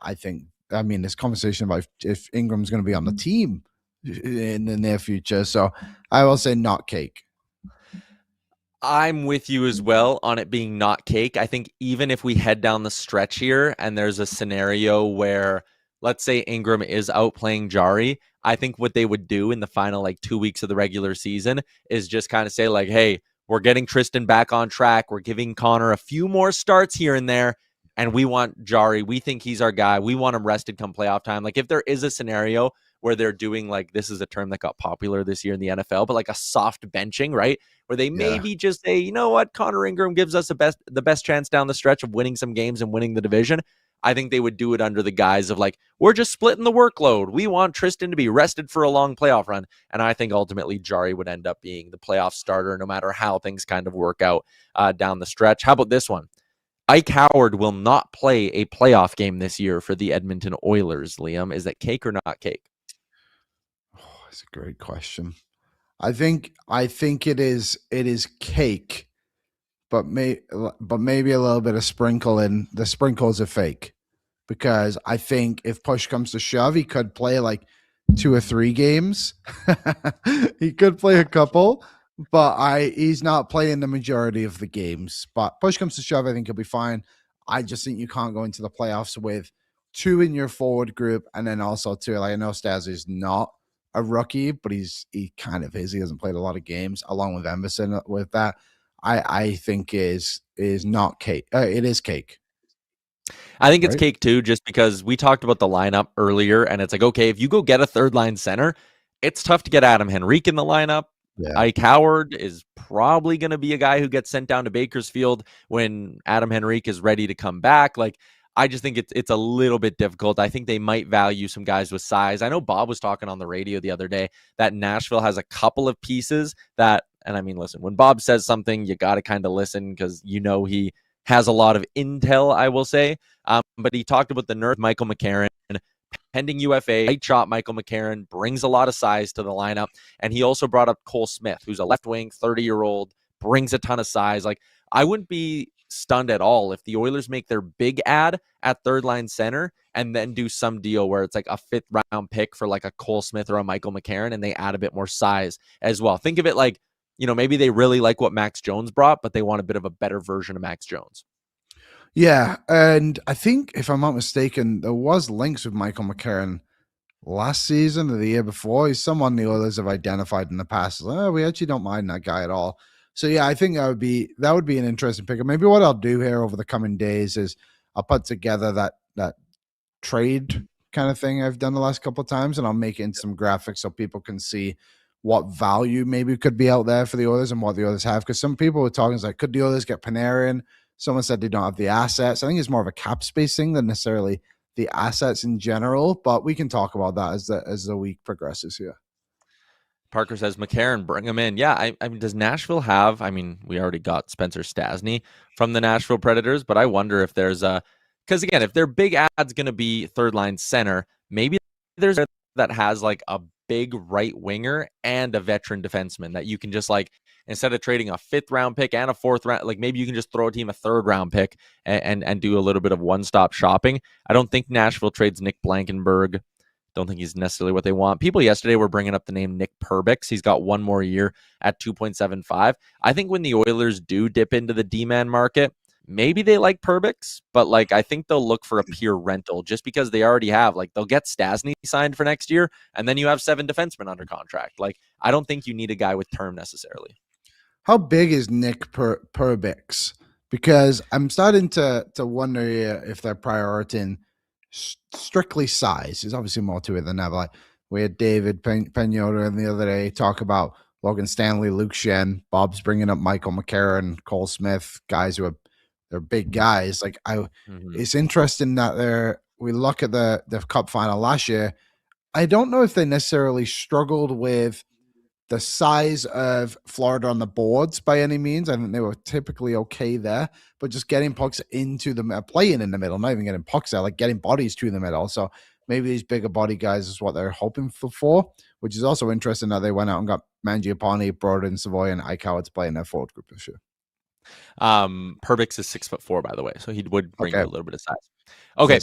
this conversation about if Ingram's going to be on the team in the near future. So I will say not cake. I'm with you as well on it being not cake. I think even if we head down the stretch here and there's a scenario where, let's say Ingram is outplaying Jarry, I think what they would do in the final 2 weeks of the regular season is just kind of say hey, we're getting Tristan back on track. We're giving Connor a few more starts here and there, and we want Jarry. We think he's our guy. We want him rested come playoff time. If there is a scenario where they're doing this is a term that got popular this year in the NFL, but a soft benching, right? Where they maybe just say, you know what, Connor Ingram gives us the best chance down the stretch of winning some games and winning the division. I think they would do it under the guise of we're just splitting the workload. We want Tristan to be rested for a long playoff run. And I think ultimately Jarry would end up being the playoff starter no matter how things kind of work out down the stretch. How about this one? Ike Howard will not play a playoff game this year for the Edmonton Oilers, Liam. Is that cake or not cake? Oh, that's a great question. I think it is cake, but maybe a little bit of sprinkle in. The sprinkles are fake, because I think if push comes to shove, he could play like 2 or 3 games. He could play a couple, but he's not playing the majority of the games. But push comes to shove, I think he'll be fine. I just think you can't go into the playoffs with 2 in your forward group, and then also 2. Like, I know Stas is not a rookie, but he kind of is. He hasn't played a lot of games, along with Emerson. With that, I think is not cake. It is cake. I think it's cake too, just because we talked about the lineup earlier, and it's like, okay, if you go get a third line center, it's tough to get Adam Henrique in the lineup. Yeah. Ike Howard is probably going to be a guy who gets sent down to Bakersfield when Adam Henrique is ready to come back. Like, I just think it's a little bit difficult. I think they might value some guys with size. I know Bob was talking on the radio the other day that Nashville has a couple of pieces that, and I mean, listen, when Bob says something, you got to kind of listen, because he has a lot of intel, I will say. But he talked about the nerf Michael McCarron, pending UFA, right shot Michael McCarron, brings a lot of size to the lineup. And he also brought up Cole Smith, who's a left wing, 30-year-old, brings a ton of size. Like, I wouldn't be stunned at all if the Oilers make their big ad at third line center and then do some deal where it's like a 5th round pick for like a Cole Smith or a Michael McCarron, and they add a bit more size as well. Think of it like, maybe they really like what Max Jones brought, but they want a bit of a better version of Max Jones. Yeah, and I think, if I'm not mistaken, there was links with Michael McCarron last season or the year before. He's someone the Oilers have identified in the past. We actually don't mind that guy at all. So yeah, I think that would be an interesting pick. Maybe what I'll do here over the coming days is I'll put together that trade kind of thing I've done the last couple of times, and I'll make it in some graphics so people can see what value maybe could be out there for the Oilers and what the Oilers have. Because some people were talking like, could the Oilers get Panarin? Someone said they don't have the assets. I think it's more of a cap space thing than necessarily the assets in general, but we can talk about that as the week progresses here. Parker says, McCarron, bring him in. Yeah, I mean, does Nashville have, we already got Spencer Stastny from the Nashville Predators, but I wonder if there's because again, if their big ad's going to be third line center, maybe there's that has like a big right winger and a veteran defenseman that you can just like, instead of trading a 5th round pick and a 4th round, like maybe you can just throw a team a 3rd round pick and do a little bit of one-stop shopping. I don't think Nashville trades Nick Blankenberg. Don't think he's necessarily what they want. People yesterday were bringing up the name Nick Perbix. He's got one more year at 2.75. I think when the Oilers do dip into the D-man market, maybe they like Perbix, but like I think they'll look for a pure rental just because they already have, like, they'll get Stastny signed for next year, and then you have 7 defensemen under contract. Like, I don't think you need a guy with term necessarily. How big is Nick Perbix? Because I'm starting to wonder if they're prioritizing strictly size. There's obviously more to it than that. But like, we had David Pagnotta the other day talk about Logan Stanley, Luke Shen. Bob's bringing up Michael McCarron, Cole Smith, guys who they're big guys. Like it's interesting that we look at the Cup final last year. I don't know if they necessarily struggled with the size of Florida on the boards by any means. I think they were typically okay there, but just getting pucks into the playing in the middle, not even getting pucks out, like getting bodies to the middle. So maybe these bigger body guys is what they're hoping for, which is also interesting that they went out and got Mangiapane, Broden, Savoy, and Ike Howard to play in their forward group this year. Perbix is 6'4", by the way, so he would bring a little bit of size. Okay,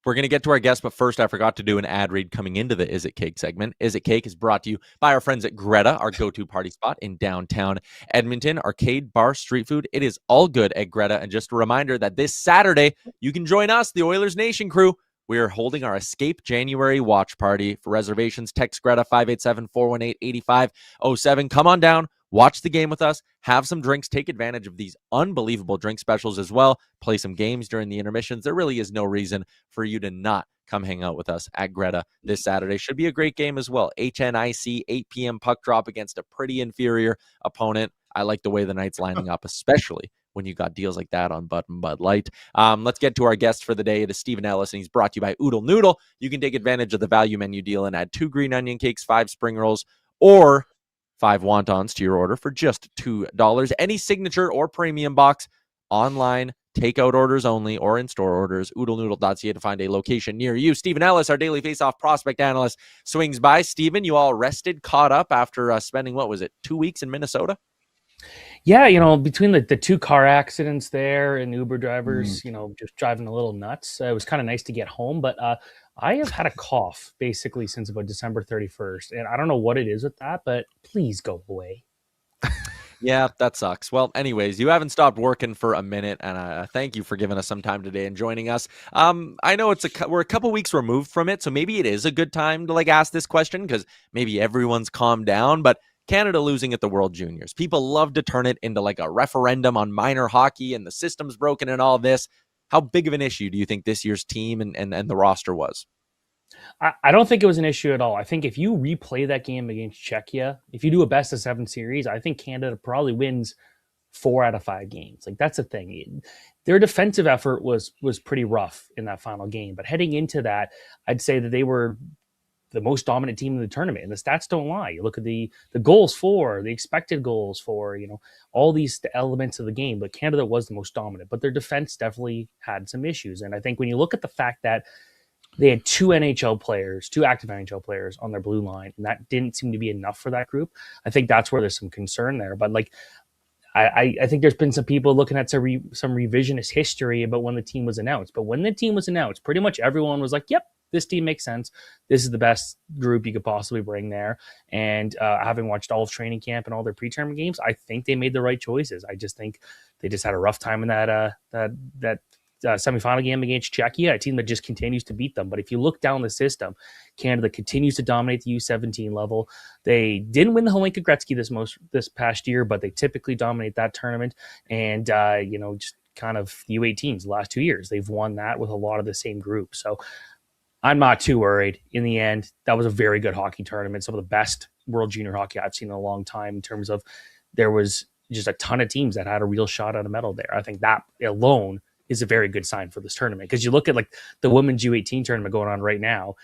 we're going to get to our guest, but first I forgot to do an ad read coming into the Is It Cake segment. Is It Cake is brought to you by our friends at Greta, our go-to party spot in downtown Edmonton. Arcade, bar, street food, it is all good at Greta. And just a reminder that this Saturday, you can join us, the Oilersnation crew. We are holding our Escape January watch party. For reservations, text Greta 587-418-8507. Come on down. Watch the game with us, have some drinks, take advantage of these unbelievable drink specials as well, play some games during the intermissions. There really is no reason for you to not come hang out with us at Greta this Saturday. Should be a great game as well. HNIC, 8 p.m. puck drop against a pretty inferior opponent. I like the way the night's lining up, especially when you got deals like that on Bud and Bud Light. Let's get to our guest for the day. It is Stephen Ellis, and he's brought to you by Oodle Noodle. You can take advantage of the value menu deal and add 2 green onion cakes, 5 spring rolls, or 5 wontons to your order for just $2. Any signature or premium box, online, takeout orders only or in-store orders. Oodlenoodle.ca to find a location near you. Stephen Ellis, our daily face-off prospect analyst, swings by. Stephen, you all rested, caught up after spending, 2 weeks in Minnesota? Yeah, between the two car accidents there and Uber drivers, just driving a little nuts, it was kind of nice to get home. But I have had a cough basically since about December 31st. And I don't know what it is with that, but please go away. Yeah, that sucks. Well, anyways, you haven't stopped working for a minute, and thank you for giving us some time today and joining us. I know we're a couple weeks removed from it, so maybe it is a good time to ask this question because maybe everyone's calmed down, but Canada losing at the World Juniors. People love to turn it into a referendum on minor hockey and the system's broken and all this. How big of an issue do you think this year's team and the roster was? I don't think it was an issue at all. I think if you replay that game against Czechia, if you do a best of 7 series, I think Canada probably wins 4 out of 5 games. That's the thing. Their defensive effort was pretty rough in that final game. But heading into that, I'd say that they were the most dominant team in the tournament. And the stats don't lie. You look at the goals for, the expected goals for, all these elements of the game. But Canada was the most dominant. But their defense definitely had some issues. And I think when you look at the fact that they had 2 active NHL players on their blue line, and that didn't seem to be enough for that group. I think that's where there's some concern there. But I think there's been some people looking at some revisionist history about when the team was announced. But when the team was announced, pretty much everyone was like, yep, this team makes sense. This is the best group you could possibly bring there. And having watched all of training camp and all their pre-tournament games, I think they made the right choices. I just think they just had a rough time in that semifinal game against Czechia, a team that just continues to beat them. But if you look down the system, Canada continues to dominate the U17 level. They didn't win the Holinka Gretzky this past year, but they typically dominate that tournament. And just kind of the U18s the last 2 years, they've won that with a lot of the same group. So I'm not too worried. In the end, that was a very good hockey tournament. Some of the best World Junior hockey I've seen in a long time in terms of there was just a ton of teams that had a real shot at a medal there. I think that alone is a very good sign for this tournament. Because you look at the women's U18 tournament going on right now,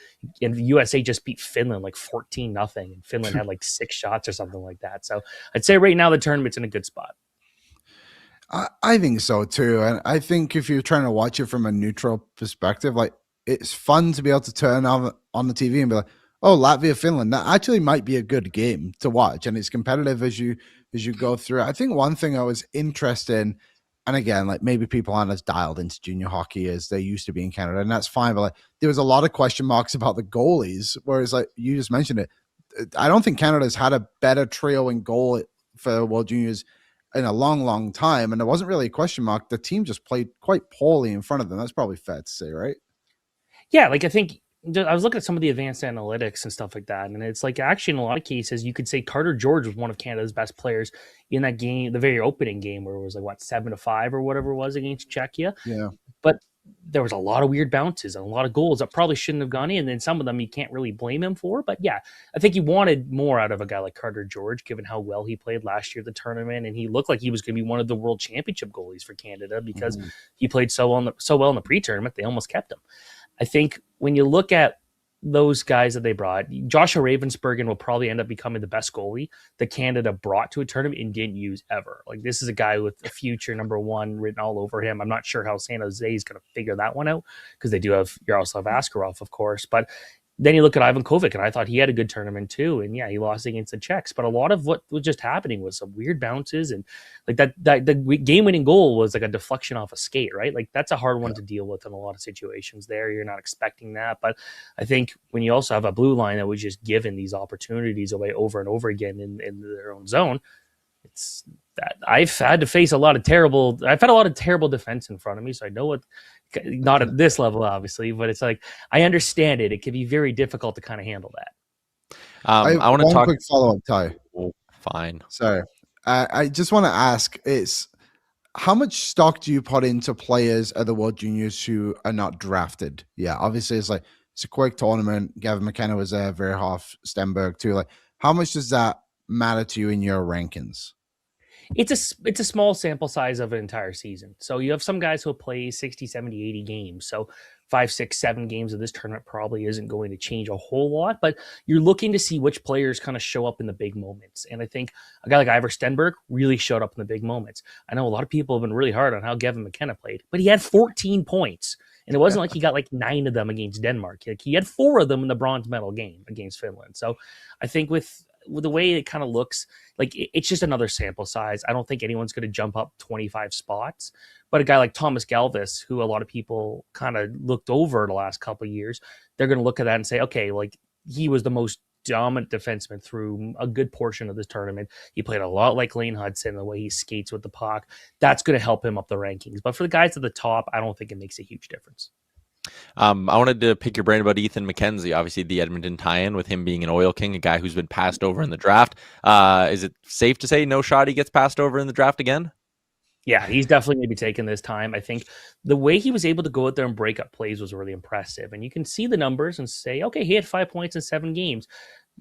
and the USA just beat Finland 14-0, and Finland had 6 shots or something like that. So I'd say right now the tournament's in a good spot. I think so too. And I think if you're trying to watch it from a neutral perspective, it's fun to be able to turn on the TV and be like, oh, Latvia, Finland, that actually might be a good game to watch. And it's competitive as you go through it. I think one thing I was interested in, and again, maybe people aren't as dialed into junior hockey as they used to be in Canada, and that's fine. But there was a lot of question marks about the goalies, whereas you just mentioned it. I don't think Canada's had a better trio in goal for World Juniors in a long, long time, and there wasn't really a question mark. The team just played quite poorly in front of them. That's probably fair to say, right? Yeah, I think I was looking at some of the advanced analytics and stuff like that, and it's actually in a lot of cases you could say Carter George was one of Canada's best players in that game, the very opening game where it was 7-5 or whatever it was against Czechia. Yeah, but there was a lot of weird bounces and a lot of goals that probably shouldn't have gone in, and then some of them you can't really blame him for. But yeah, I think you wanted more out of a guy like Carter George, given how well he played last year at the tournament, and he looked like he was going to be one of the World Championship goalies for Canada because he played so well in the pre-tournament they almost kept him. I think when you look at those guys that they brought, Joshua Ravensbergen will probably end up becoming the best goalie that Canada brought to a tournament and didn't use ever. This is a guy with a future number 1 written all over him. I'm not sure how San Jose is going to figure that one out because they do have Yaroslav Askarov, of course. But then you look at Ivan Kovic, and I thought he had a good tournament too. And yeah, he lost against the Czechs, but a lot of what was just happening was some weird bounces, and the game-winning goal was a deflection off a skate, right? That's a hard one to deal with in a lot of situations there. You're not expecting that. But I think when you also have a blue line that was just given these opportunities away over and over again in their own zone, it's that I've had a lot of terrible defense in front of me. So I know what, not at this level, obviously, but it's I understand it. It can be very difficult to kind of handle that. I want to talk. Quick follow-up, Ty. Oh, fine. Sorry. I just want to ask how much stock do you put into players at the World Juniors who are not drafted? Yeah, obviously it's a quick tournament. Gavin McKenna was there, Verhoff, Stenberg too. How much does that matter to you in your rankings? It's a small sample size of an entire season. So you have some guys who play 60, 70, 80 games. So 5, 6, 7 games of this tournament probably isn't going to change a whole lot, but you're looking to see which players kind of show up in the big moments. And I think a guy like Ivar Stenberg really showed up in the big moments. I know a lot of people have been really hard on how Gavin McKenna played, but he had 14 points. And it wasn't like he got like 9 of them against Denmark. Like, he had 4 of them in the bronze medal game against Finland. So I think with the way it kind of looks, like it's just another sample size. I don't think anyone's going to jump up 25 spots. But a guy like Thomas Galvis, who a lot of people kind of looked over the last couple of years, they're going to look at that and say, okay, like he was the most dominant defenseman through a good portion of this tournament. He played a lot like Lane Hudson, the way he skates with the puck. That's going to help him up the rankings. But for the guys at the top, I don't think it makes a huge difference. I wanted to pick your brain about Ethan McKenzie, obviously the Edmonton tie-in with him being an Oil King, a guy who's been passed over in the draft. Is it safe to say no shot he gets passed over in the draft again? Yeah, he's definitely going to be taking this time. I think the way he was able to go out there and break up plays was really impressive. And you can see the numbers and say, okay, he had 5 points in 7 games.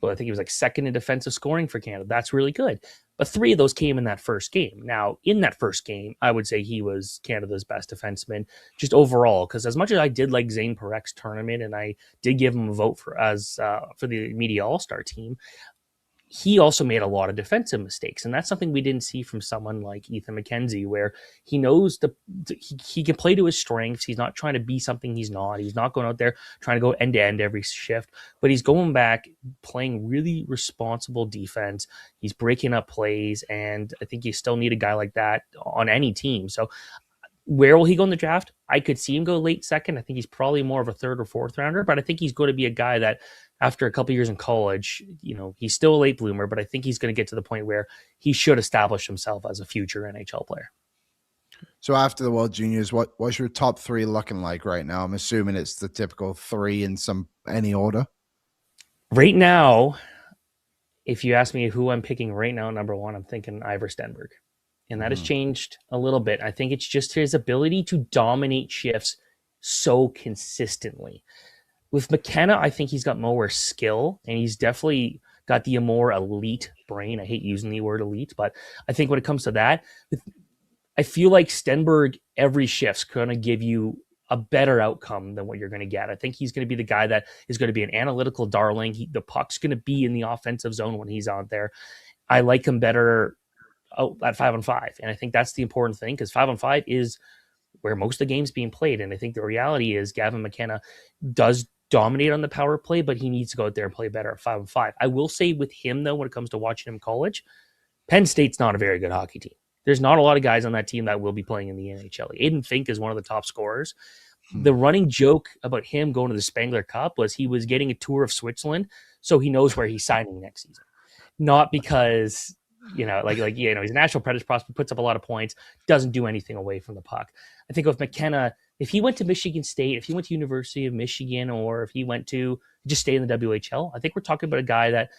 But I think he was like second in defensive scoring for Canada. That's really good. But 3 of those came in that first game. Now, in that first game, I would say he was Canada's best defenseman just overall. Because as much as I did like Zane Parek's tournament and I did give him a vote for the media all-star team, he also made a lot of defensive mistakes. And that's something we didn't see from someone like Ethan McKenzie, where he knows he can play to his strengths. He's not trying to be something he's not. He's not going out there trying to go end to end every shift, but he's going back, playing really responsible defense. He's breaking up plays. And I think you still need a guy like that on any team. So where will he go in the draft? I could see him go late second. I think he's probably more of a 3rd or 4th rounder, but I think he's going to be a guy that after a couple years in college, he's still a late bloomer, but I think he's going to get to the point where he should establish himself as a future NHL player. So after the World Juniors, what's your top 3 looking like right now? I'm assuming it's the typical 3 in any order. Right now, if you ask me who I'm picking right now, number 1, I'm thinking Ivar Stenberg. And that has changed a little bit. I think it's just his ability to dominate shifts so consistently. With McKenna, I think he's got more skill, and he's definitely got the more elite brain. I hate using the word elite, but I think when it comes to that, I feel like Stenberg, every shift's going to give you a better outcome than what you're going to get. I think he's going to be the guy that is going to be an analytical darling. The puck's going to be in the offensive zone when he's out there. I like him better at 5-on-5. And I think that's the important thing, because 5-on-5 is where most of the game's being played. And I think the reality is Gavin McKenna does dominate on the power play, but he needs to go out there and play better at 5-on-5. I will say with him, though, when it comes to watching him in college, Penn State's not a very good hockey team. There's not a lot of guys on that team that will be playing in the NHL. Aiden Fink is one of the top scorers. The running joke about him going to the Spengler Cup was he was getting a tour of Switzerland, so he knows where he's signing next season. Not because he's a Nashville Predators prospect, puts up a lot of points, doesn't do anything away from the puck. I think with McKenna, if he went to Michigan State, if he went to University of Michigan, or if he went to just stay in the WHL, I think we're talking about a guy that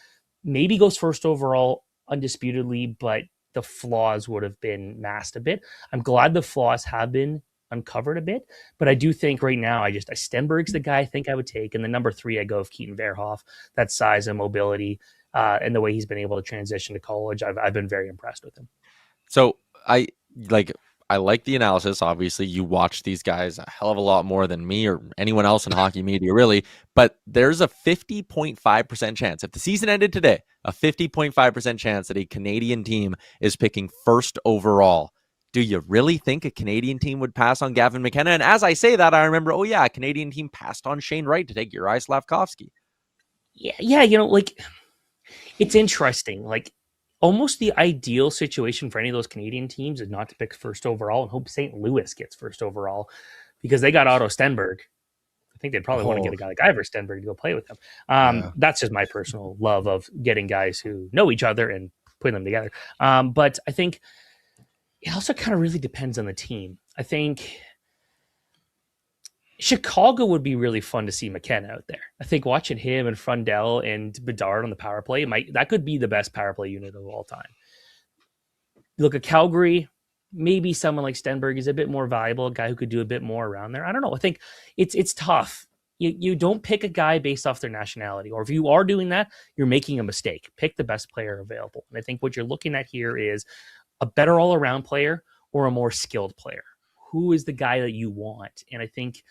maybe goes first overall undisputedly, but the flaws would have been masked a bit. I'm glad the flaws have been uncovered a bit, but I do think right now, Stenberg's the guy I think I would take. And the number 3, I go with Keaton Verhoff. That size and mobility, and the way he's been able to transition to college, I've been very impressed with him. So I like the analysis. Obviously, you watch these guys a hell of a lot more than me or anyone else in hockey media, really. But there's a 50.5% chance, if the season ended today, a 50.5% chance that a Canadian team is picking first overall. Do you really think a Canadian team would pass on Gavin McKenna? And as I say that, I remember, a Canadian team passed on Shane Wright to take Uri Slavkovsky. Yeah, it's interesting. Like, almost the ideal situation for any of those Canadian teams is not to pick first overall and hope St. Louis gets first overall, because they got Otto Stenberg. I think they'd probably want to get a guy like Ivar Stenberg to go play with them. That's just my personal love of getting guys who know each other and putting them together. But I think it also kind of really depends on the team. I think Chicago would be really fun to see McKenna out there. I think watching him and Frundell and Bedard on the power play, that could be the best power play unit of all time. Look at Calgary, maybe someone like Stenberg is a bit more valuable, a guy who could do a bit more around there. I don't know. I think it's tough. You don't pick a guy based off their nationality, or if you are doing that, you're making a mistake. Pick the best player available. And I think what you're looking at here is a better all-around player or a more skilled player. Who is the guy that you want? And I think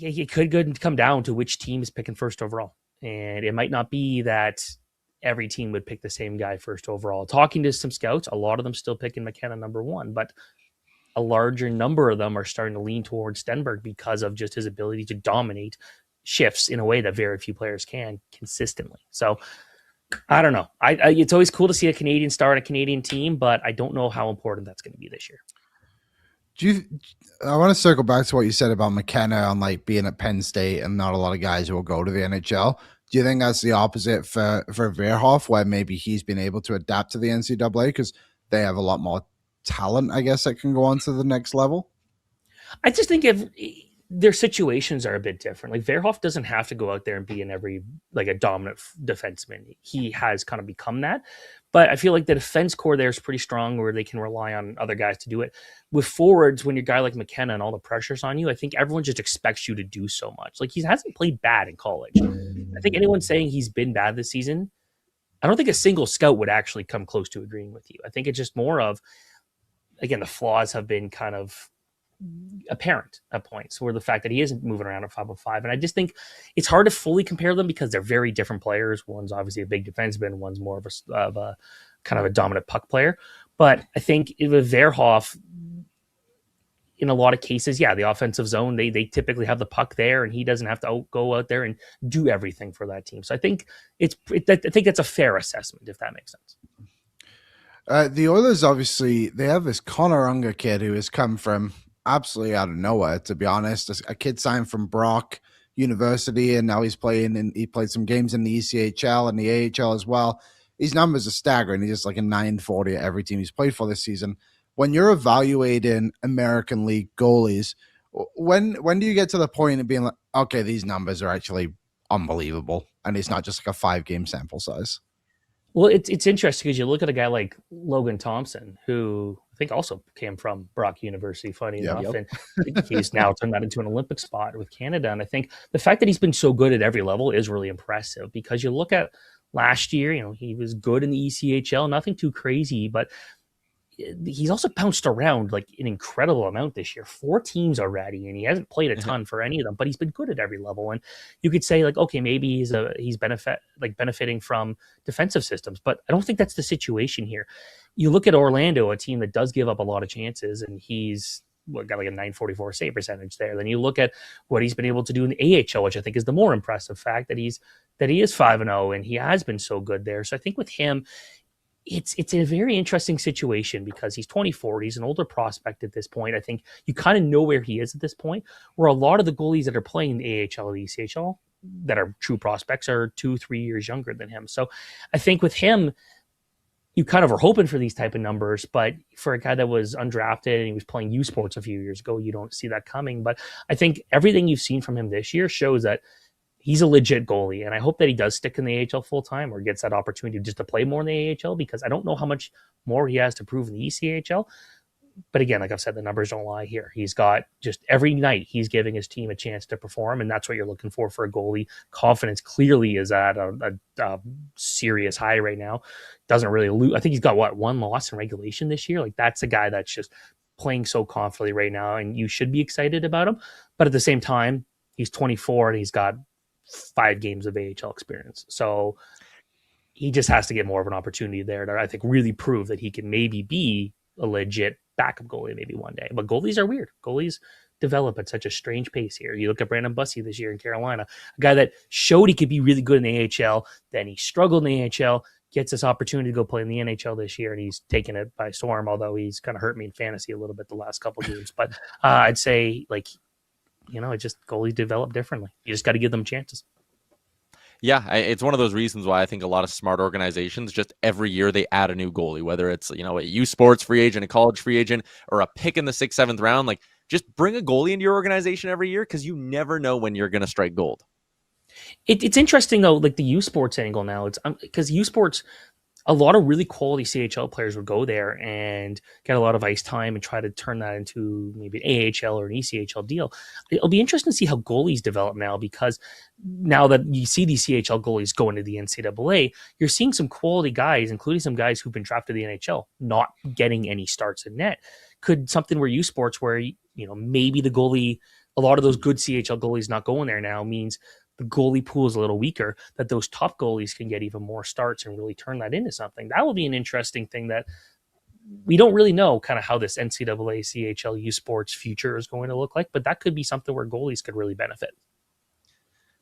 it could come down to which team is picking first overall. And it might not be that every team would pick the same guy first overall. Talking to some scouts, a lot of them still picking McKenna number one, but a larger number of them are starting to lean towards Stenberg because of just his ability to dominate shifts in a way that very few players can consistently. So I don't know. It's always cool to see a Canadian star on a Canadian team, but I don't know how important that's going to be this year. I want to circle back to what you said about McKenna on like being at Penn State and not a lot of guys who will go to the NHL. Do you think that's the opposite for Verhoff, where maybe he's been able to adapt to the NCAA because they have a lot more talent, I guess, that can go on to the next level? I just think if their situations are a bit different. Like Verhoff doesn't have to go out there and be in every like a dominant defenseman. He has kind of become that. But I feel like the defense core there is pretty strong where they can rely on other guys to do it. With forwards, when you're a guy like McKenna and all the pressure's on you, I think everyone just expects you to do so much. Like he hasn't played bad in college. I think anyone saying he's been bad this season, I don't think a single scout would actually come close to agreeing with you. I think it's just more of, again, the flaws have been kind of apparent at points where the fact that he isn't moving around at 505. And I just think it's hard to fully compare them because they're very different players. One's obviously a big defenseman. One's more of a kind of a dominant puck player. But I think with Verhoff, in a lot of cases, yeah, the offensive zone, they typically have the puck there and he doesn't have to go out there and do everything for that team. So I think I think that's a fair assessment, if that makes sense. The Oilers, obviously, they have this Connor Unger kid who has come from absolutely out of nowhere, to be honest. A kid signed from Brock University, and now he's playing, and he played some games in the ECHL and the AHL as well. His numbers are staggering. He's just like a 940 at every team he's played for this season. When you're evaluating American League goalies, when do you get to the point of being like, okay, these numbers are actually unbelievable, and it's not just like a 5-game sample size? Well, it's interesting because you look at a guy like Logan Thompson, who I think also came from Brock University, funny enough, and he's now turned that into an Olympic spot with Canada. And I think the fact that he's been so good at every level is really impressive because you look at last year, he was good in the ECHL, nothing too crazy, but he's also bounced around like an incredible amount this year. 4 teams already, and he hasn't played a ton for any of them, but he's been good at every level. And you could say like, okay, maybe he's benefiting from defensive systems, but I don't think that's the situation here. You look at Orlando, a team that does give up a lot of chances, and he's got like a 944 save percentage there. Then you look at what he's been able to do in the AHL, which I think is the more impressive fact that he is 5-0 and he has been so good there. So I think with him, it's a very interesting situation because he's 24. He's an older prospect at this point. I think you kind of know where he is at this point, where a lot of the goalies that are playing the AHL or the ECHL that are true prospects are 2-3 years younger than him. So I think with him, you kind of are hoping for these type of numbers, but for a guy that was undrafted and he was playing U Sports a few years ago, you don't see that coming. But I think everything you've seen from him this year shows that he's a legit goalie, and I hope that he does stick in the AHL full time or gets that opportunity just to play more in the AHL because I don't know how much more he has to prove in the ECHL. But again, like I've said, the numbers don't lie here. He's got just every night he's giving his team a chance to perform, and that's what you're looking for a goalie. Confidence clearly is at a serious high right now. Doesn't really lose. I think he's got one loss in regulation this year. Like that's a guy that's just playing so confidently right now, and you should be excited about him. But at the same time, he's 24 and he's got 5 games of AHL experience. So he just has to get more of an opportunity there to, I think, really prove that he can maybe be a legit backup goalie maybe one day. But goalies are weird. Goalies develop at such a strange pace here. You look at Brandon Bussey this year in Carolina, a guy that showed he could be really good in the AHL, then he struggled in the AHL, gets this opportunity to go play in the NHL this year, and he's taken it by storm, although he's kind of hurt me in fantasy a little bit the last couple of games. But I'd say, like, it just goalies develop differently. You just got to give them chances. Yeah, it's one of those reasons why I think a lot of smart organizations just every year they add a new goalie, whether it's a U Sports free agent, a college free agent, or a pick in the 6th, 7th round. Like, just bring a goalie into your organization every year because you never know when you're going to strike gold. It's interesting though, like the U Sports angle now. It's because U Sports, a lot of really quality CHL players would go there and get a lot of ice time and try to turn that into maybe an AHL or an ECHL deal. It'll be interesting to see how goalies develop now because now that you see these CHL goalies go into the NCAA, you're seeing some quality guys, including some guys who've been drafted to the NHL, not getting any starts in net. Could something where U Sports where maybe the goalie a lot of those good CHL goalies not going there now means the goalie pool is a little weaker, that those top goalies can get even more starts and really turn that into something. That will be an interesting thing that we don't really know kind of how this NCAA CHL U Sports future is going to look like, but that could be something where goalies could really benefit.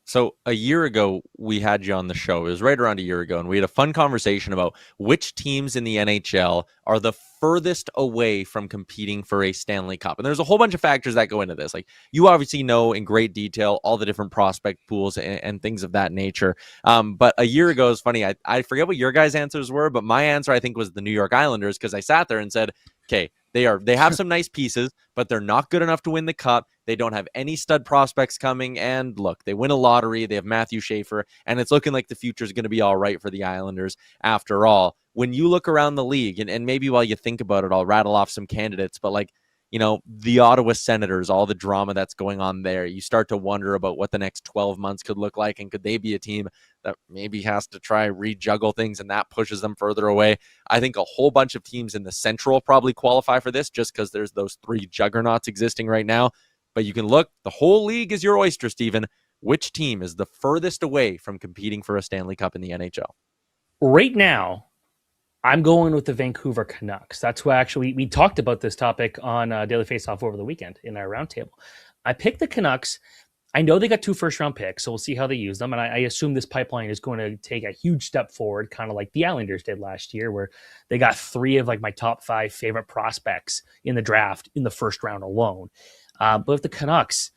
So a year ago, we had you on the show. It was right around a year ago, and we had a fun conversation about which teams in the NHL are the furthest away from competing for a Stanley Cup. And there's a whole bunch of factors that go into this. Like, you obviously know in great detail all the different prospect pools and things of that nature. But a year ago, it's funny. I forget what your guys' answers were, but my answer, I think, was the New York Islanders, because I sat there and said, okay, they have some nice pieces, but they're not good enough to win the cup. They don't have any stud prospects coming. And look, they win a lottery. They have Matthew Schaefer, and it's looking like the future is going to be all right for the Islanders after all. When you look around the league, and maybe while you think about it, I'll rattle off some candidates, but like, you know, the Ottawa Senators, all the drama that's going on there, you start to wonder about what the next 12 months could look like. And could they be a team that maybe has to try rejuggle things, and that pushes them further away? I think a whole bunch of teams in the Central probably qualify for this, just because there's those three juggernauts existing right now. But you can look, the whole league is your oyster, Stephen. Which team is the furthest away from competing for a Stanley Cup in the NHL? Right now, I'm going with the Vancouver Canucks. That's why actually we talked about this topic on Daily Faceoff over the weekend in our roundtable. I picked the Canucks. I know they got 2 first-round picks, so we'll see how they use them. And I assume this pipeline is going to take a huge step forward, kind of like the Islanders did last year, where they got 3 of like my top 5 favorite prospects in the draft in the first round alone. But with the Canucks,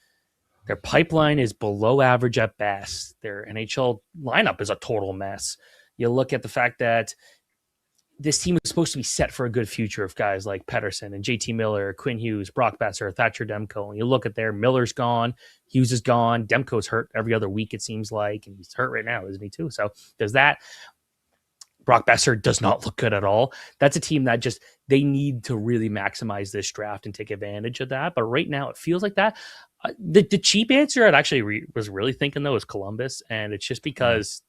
their pipeline is below average at best. Their NHL lineup is a total mess. You look at the fact that this team is supposed to be set for a good future of guys like Pettersson and JT Miller, Quinn Hughes, Brock Besser, Thatcher Demko. And you look at there, Miller's gone, Hughes is gone, Demko's hurt every other week, it seems like, and he's hurt right now, isn't he, too? So there's that. Brock Besser does not look good at all. That's a team that just, they need to really maximize this draft and take advantage of that. But right now, it feels like that. The cheap answer I'd actually was really thinking, though, is Columbus. And it's just because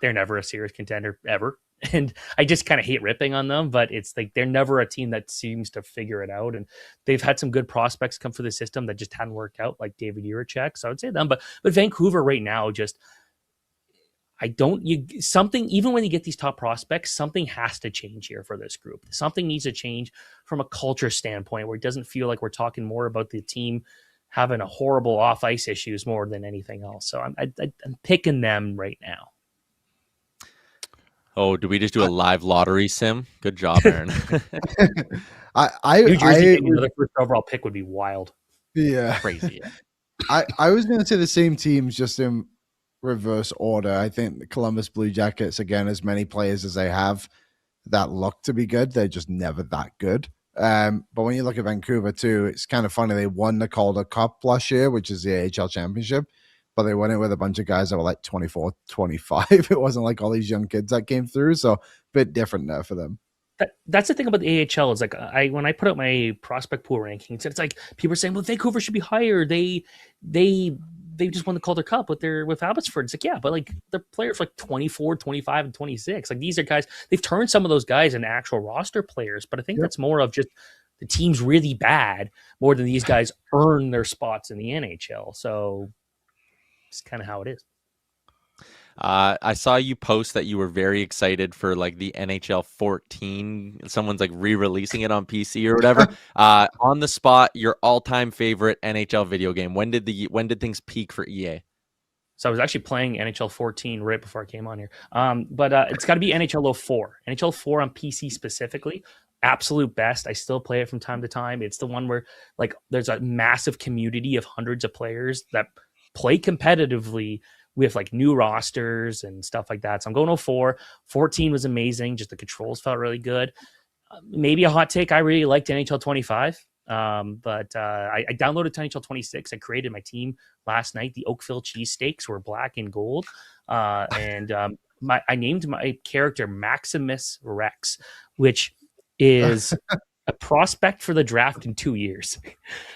they're never a serious contender ever. And I just kind of hate ripping on them, but it's like they're never a team that seems to figure it out. And they've had some good prospects come for the system that just hadn't worked out, like David Jiricek. So I would say them. But Vancouver right now, just something, even when you get these top prospects, something has to change here for this group. Something needs to change from a culture standpoint, where it doesn't feel like we're talking more about the team having a horrible off-ice issues more than anything else. So I'm picking them right now. Oh, do we just do a live lottery sim? Good job, Aaron. New Jersey getting another first overall pick would be wild. Yeah. Crazy. I was going to say the same teams, just in reverse order. I think the Columbus Blue Jackets, again, as many players as they have that look to be good, they're just never that good. But when you look at Vancouver too, it's kind of funny. They won the Calder Cup last year, which is the AHL championship, but they won it with a bunch of guys that were like 24, 25. It wasn't like all these young kids that came through. So a bit different there for them. That's the thing about the AHL is like when I put out my prospect pool rankings, it's like people are saying, well, Vancouver should be higher. They just won the Calder Cup with Abbotsford. It's like, yeah, but like the players like 24, 25, and 26. Like these are guys, they've turned some of those guys into actual roster players, but I think that's more of just the team's really bad more than these guys earn their spots in the NHL. So it's kind of how it is. I saw you post that you were very excited for like the NHL 14. Someone's like re-releasing it on PC or whatever. On the spot, your all-time favorite NHL video game. When did things peak for EA? So I was actually playing NHL 14 right before I came on here. But it's got to be NHL 04. NHL 04 on PC specifically. Absolute best. I still play it from time to time. It's the one where like there's a massive community of hundreds of players that play competitively with like new rosters and stuff like that. So I'm going 04. 14 was amazing. Just the controls felt really good. Maybe a hot take. I really liked NHL 25. But I downloaded to NHL 26. I created my team last night. The Oakville Cheesesteaks were black and gold. And I named my character Maximus Rex, which is a prospect for the draft in 2 years.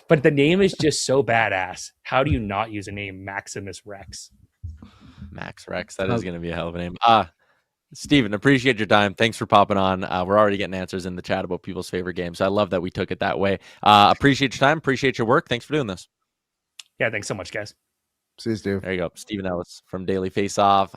But the name is just so badass. How do you not use a name Maximus Rex? Max Rex. That is going to be a hell of a name. Steven, appreciate your time. Thanks for popping on. We're already getting answers in the chat about people's favorite games. So I love that we took it that way. Appreciate your time. Appreciate your work. Thanks for doing this. Yeah, thanks so much, guys. See you, Steve. There you go. Stephen Ellis from Daily Faceoff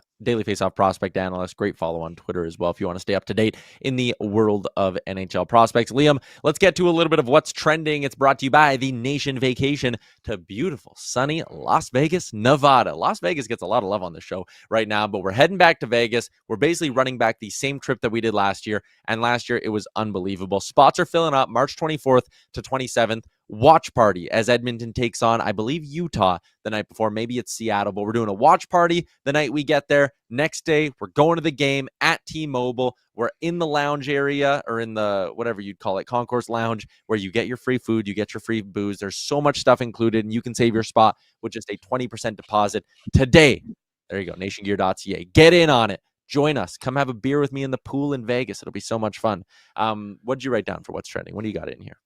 prospect analyst. Great follow on Twitter as well if you want to stay up to date in the world of NHL prospects. Liam, let's get to a little bit of what's trending. It's brought to you by the Nation Vacation to beautiful, sunny Las Vegas, Nevada. Las Vegas gets a lot of love on the show right now, but we're heading back to Vegas. We're basically running back the same trip that we did last year, and last year it was unbelievable. Spots are filling up March 24th to 27th. Watch party as Edmonton takes on, I believe, Utah the night before. Maybe it's Seattle, but we're doing a watch party the night we get there. Next day, we're going to the game at T-Mobile. We're in the lounge area, or in the, whatever you'd call it, concourse lounge, where you get your free food, you get your free booze. There's so much stuff included, and you can save your spot with just a 20% deposit today. There you go, nationgear.ca. Get in on it. Join us. Come have a beer with me in the pool in Vegas. It'll be so much fun. What did you write down for what's trending? What do you got in here?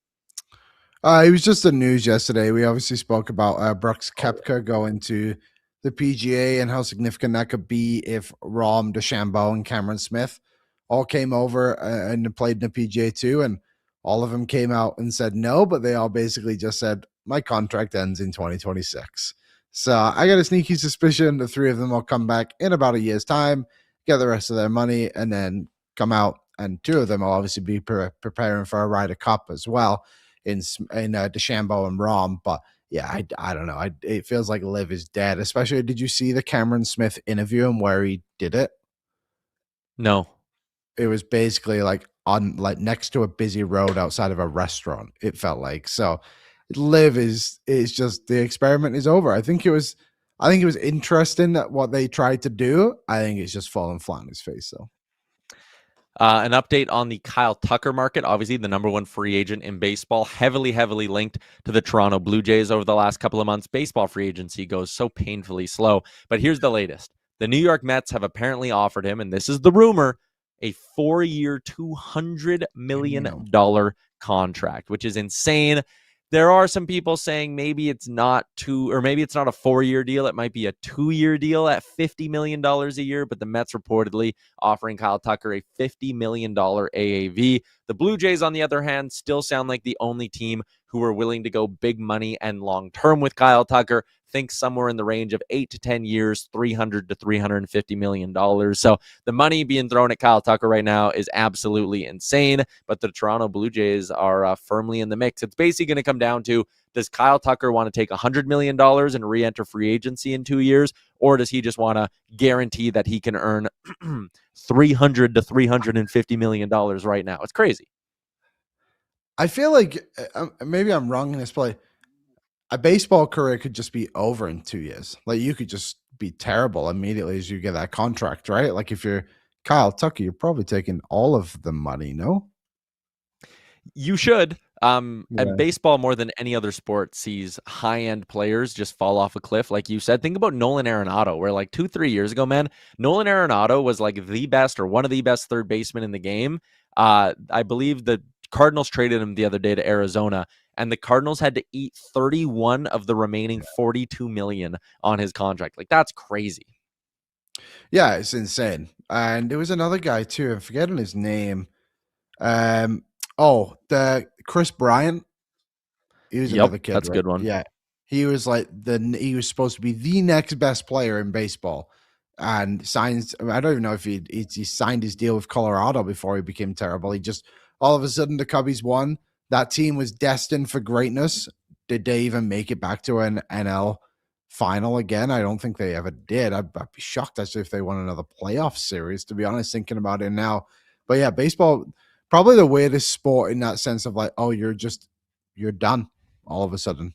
It was just the news yesterday. We obviously spoke about Brooks Koepka going to the PGA and how significant that could be if Rahm, DeChambeau, and Cameron Smith all came over and played in the PGA too. And all of them came out and said no, but they all basically just said, my contract ends in 2026. So I got a sneaky suspicion the three of them will come back in about a year's time, get the rest of their money, and then come out. And two of them will obviously be preparing for a Ryder Cup as well in DeChambeau and Rahm. But yeah, I don't know. It feels like Liv is dead. Especially, did you see the Cameron Smith interview and where he did it? No. It was basically like next to a busy road outside of a restaurant. It felt like. So Liv is just, the experiment is over. I think it was interesting that what they tried to do. I think it's just fallen flat on his face. So. An update on the Kyle Tucker market. Obviously, the number one free agent in baseball, heavily linked to the Toronto Blue Jays over the last couple of months. Baseball free agency goes so painfully slow. But here's the latest. The New York Mets have apparently offered him, and this is the rumor, a 4-year, $200 million contract, which is insane. There are some people saying maybe it's not a 4-year deal. It might be a 2-year deal at $50 million a year, but the Mets reportedly offering Kyle Tucker a $50 million AAV. The Blue Jays, on the other hand, still sound like the only team who are willing to go big money and long-term with Kyle Tucker. Think somewhere in the range of 8 to 10 years, $300 to $350 million. So the money being thrown at Kyle Tucker right now is absolutely insane, but the Toronto Blue Jays are firmly in the mix. It's basically going to come down to, does Kyle Tucker want to take $100 million and re-enter free agency in 2 years, or does he just want to guarantee that he can earn $300 to $350 million right now? It's crazy. I feel like maybe I'm wrong in this play. A baseball career could just be over in 2 years. Like, you could just be terrible immediately as you get that contract, right? Like, if you're Kyle Tucker, you're probably taking all of the money, no? You should. And baseball, more than any other sport, sees high-end players just fall off a cliff. Like you said, think about Nolan Arenado, where like 2-3 years ago, man, Nolan Arenado was like the best or one of the best third basemen in the game. I believe the Cardinals traded him the other day to Arizona, and the Cardinals had to eat 31 of the remaining $42 million on his contract. Like, that's crazy. Yeah, it's insane. And there was another guy too. I'm forgetting his name. The Chris Bryant. He was another kid. That's right? A good one. Yeah, he was like he was supposed to be the next best player in baseball, and signs. I don't even know if he signed his deal with Colorado before he became terrible. He just all of a sudden the Cubbies won. That team was destined for greatness. Did they even make it back to an NL final again? I don't think they ever did. I'd be shocked actually if they won another playoff series, to be honest, thinking about it now. But yeah, baseball, probably the weirdest sport in that sense of like, oh, you're done all of a sudden.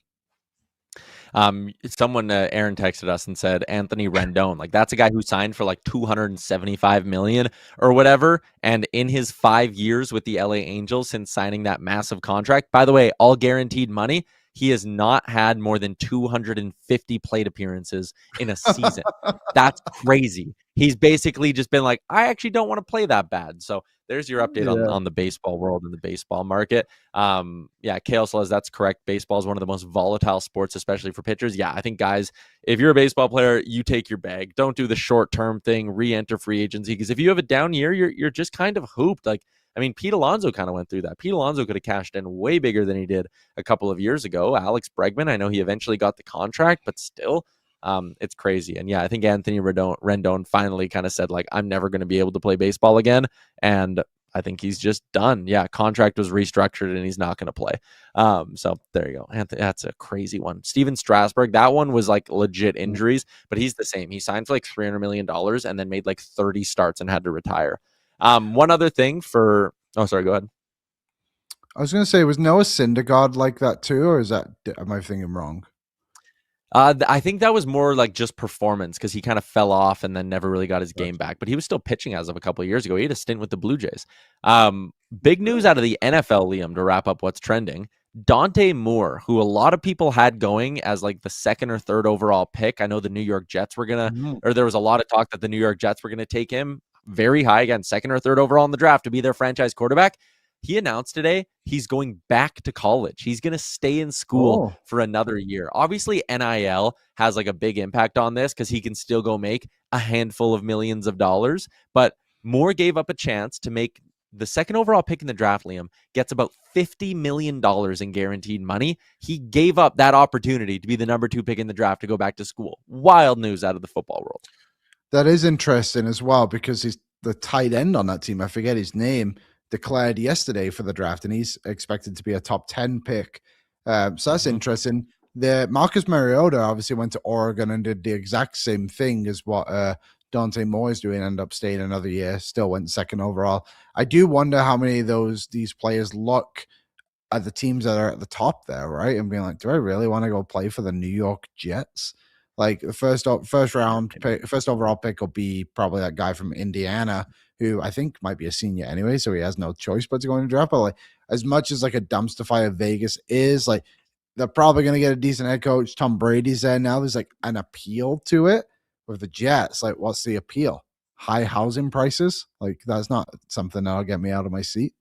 Aaron texted us and said Anthony Rendon, like that's a guy who signed for like $275 million or whatever, and in his 5 years with the LA Angels since signing that massive contract, by the way, all guaranteed money, he has not had more than 250 plate appearances in a season. That's crazy. He's basically just been like, I actually don't want to play that bad. So there's your update on the baseball world and the baseball market. Kale says that's correct. Baseball is one of the most volatile sports, especially for pitchers. Yeah, I think, guys, if you're a baseball player, you take your bag. Don't do the short-term thing, re-enter free agency, because if you have a down year, you're just kind of hooped. Like, I mean, Pete Alonso kind of went through that. Pete Alonso could have cashed in way bigger than he did a couple of years ago. Alex Bregman, I know he eventually got the contract, but still, it's crazy. And yeah, I think Anthony Rendon finally kind of said, like, I'm never going to be able to play baseball again. And I think he's just done. Yeah, contract was restructured and he's not going to play. So there you go. Anthony, that's a crazy one. Steven Strasburg, that one was like legit injuries, but he's the same. He signed for like $300 million and then made like 30 starts and had to retire. One other thing for, oh, sorry, go ahead. I was going to say, was Noah Syndergaard like that too, or am I thinking wrong? I think that was more like just performance because he kind of fell off and then never really got his game back. But he was still pitching as of a couple of years ago. He had a stint with the Blue Jays. Big news out of the NFL, Liam, to wrap up what's trending. Dante Moore, who a lot of people had going as like the second or third overall pick. I know the New York Jets were or there was a lot of talk that the New York Jets were going to take him very high, again, second or third overall in the draft to be their franchise quarterback. He announced today he's going back to college. He's going to stay in school for another year. Obviously, NIL has like a big impact on this because he can still go make a handful of millions of dollars. But Moore gave up a chance to make the second overall pick in the draft, Liam, gets about $50 million in guaranteed money. He gave up that opportunity to be the number 2 pick in the draft to go back to school. Wild news out of the football world. That is interesting as well because he's the tight end on that team. I forget his name. Declared yesterday for the draft, and he's expected to be a top 10 pick. So that's interesting. The Marcus Mariota obviously went to Oregon and did the exact same thing as what Dante Moore is doing, ended up staying another year, still went second overall. I do wonder how many of these players look at the teams that are at the top there, right? And being like, do I really want to go play for the New York Jets? Like the first overall pick will be probably that guy from Indiana, who I think might be a senior anyway, so he has no choice but to go in the draft. But like, as much as like a dumpster fire Vegas is, like they're probably going to get a decent head coach. Tom Brady's there now. There's like an appeal to it with the Jets. Like, what's the appeal? High housing prices? Like, that's not something that'll get me out of my seat.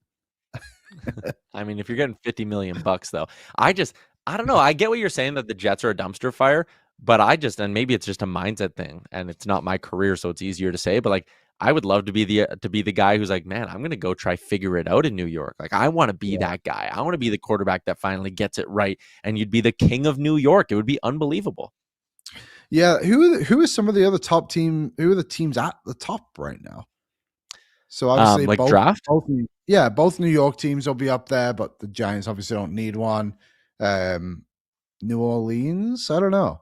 I mean, if you're getting $50 million though, I don't know. I get what you're saying that the Jets are a dumpster fire. But and maybe it's just a mindset thing and it's not my career, so it's easier to say, but like, I would love to be the guy who's like, man, I'm going to go try figure it out in New York. Like, I want to be that guy. I want to be the quarterback that finally gets it right. And you'd be the king of New York. It would be unbelievable. Yeah. Who is some of the other top team? Who are the teams at the top right now? So obviously like draft. Both New York teams will be up there, but the Giants obviously don't need one. New Orleans. I don't know.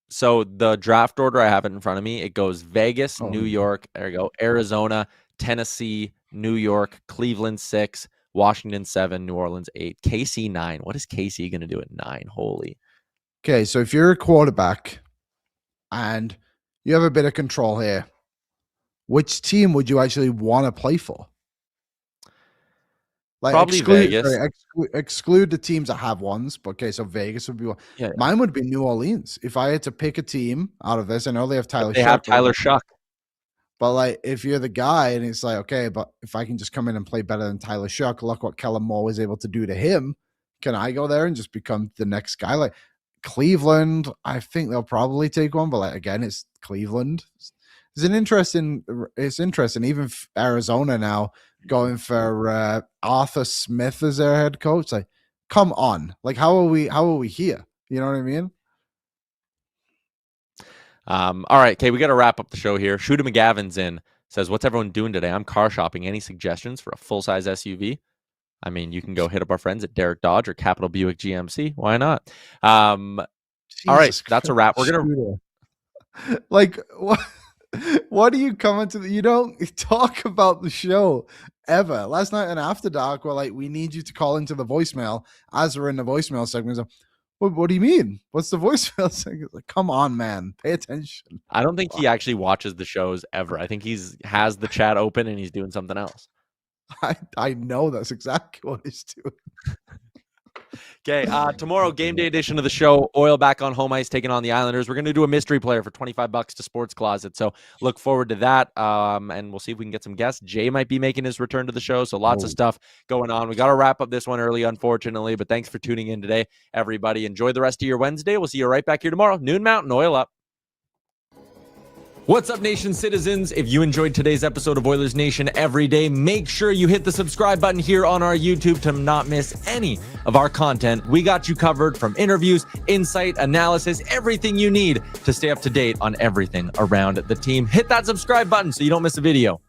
So the draft order, I have it in front of me. It goes Vegas, New York, there you go, Arizona, Tennessee, New York, Cleveland 6, Washington 7, New Orleans 8, KC 9. What is KC going to do at 9? Holy. Okay, so if you're a quarterback and you have a bit of control here, which team would you actually want to play for? Like probably Vegas. Exclude the teams that have ones. But okay, so Vegas would be one. Yeah. Mine would be New Orleans. If I had to pick a team out of this, I know they have Tyler Shuck. They have Tyler Shuck. But like, if you're the guy and it's like, okay, but if I can just come in and play better than Tyler Shuck, look what Kellen Moore was able to do to him. Can I go there and just become the next guy? Like Cleveland, I think they'll probably take one. But like, again, it's Cleveland. It's interesting. Even Arizona now going for Arthur Smith as their head coach. Like, come on. Like, how are we here? You know what I mean? All right, okay, we got to wrap up the show here. Shooter McGavin's in. Says, what's everyone doing today? I'm car shopping. Any suggestions for a full-size SUV? I mean, you can go hit up our friends at Derek Dodge or Capital Buick GMC. Why not? All right, that's a wrap. We're going to... Like, what do you come into you don't talk about the show ever. Last night in After Dark, we're like, we need you to call into the voicemail as we're in the voicemail segment. So, what do you mean? What's the voicemail segment? Like, come on, man. Pay attention. I don't think he actually watches the shows ever. I think has the chat open and he's doing something else. I know that's exactly what he's doing. Okay, tomorrow, game day edition of the show. Oil back on home ice taking on the Islanders. We're going to do a mystery player for $25 to Sports Closet. So look forward to that. And we'll see if we can get some guests. Jay might be making his return to the show. So lots of stuff going on. We got to wrap up this one early, unfortunately. But thanks for tuning in today, everybody. Enjoy the rest of your Wednesday. We'll see you right back here tomorrow. Noon Mountain, oil up. What's up, Nation citizens? If you enjoyed today's episode of Oilers Nation Every Day, make sure you hit the subscribe button here on our YouTube to not miss any of our content. We got you covered from interviews, insight, analysis, everything you need to stay up to date on everything around the team. Hit that subscribe button so you don't miss a video.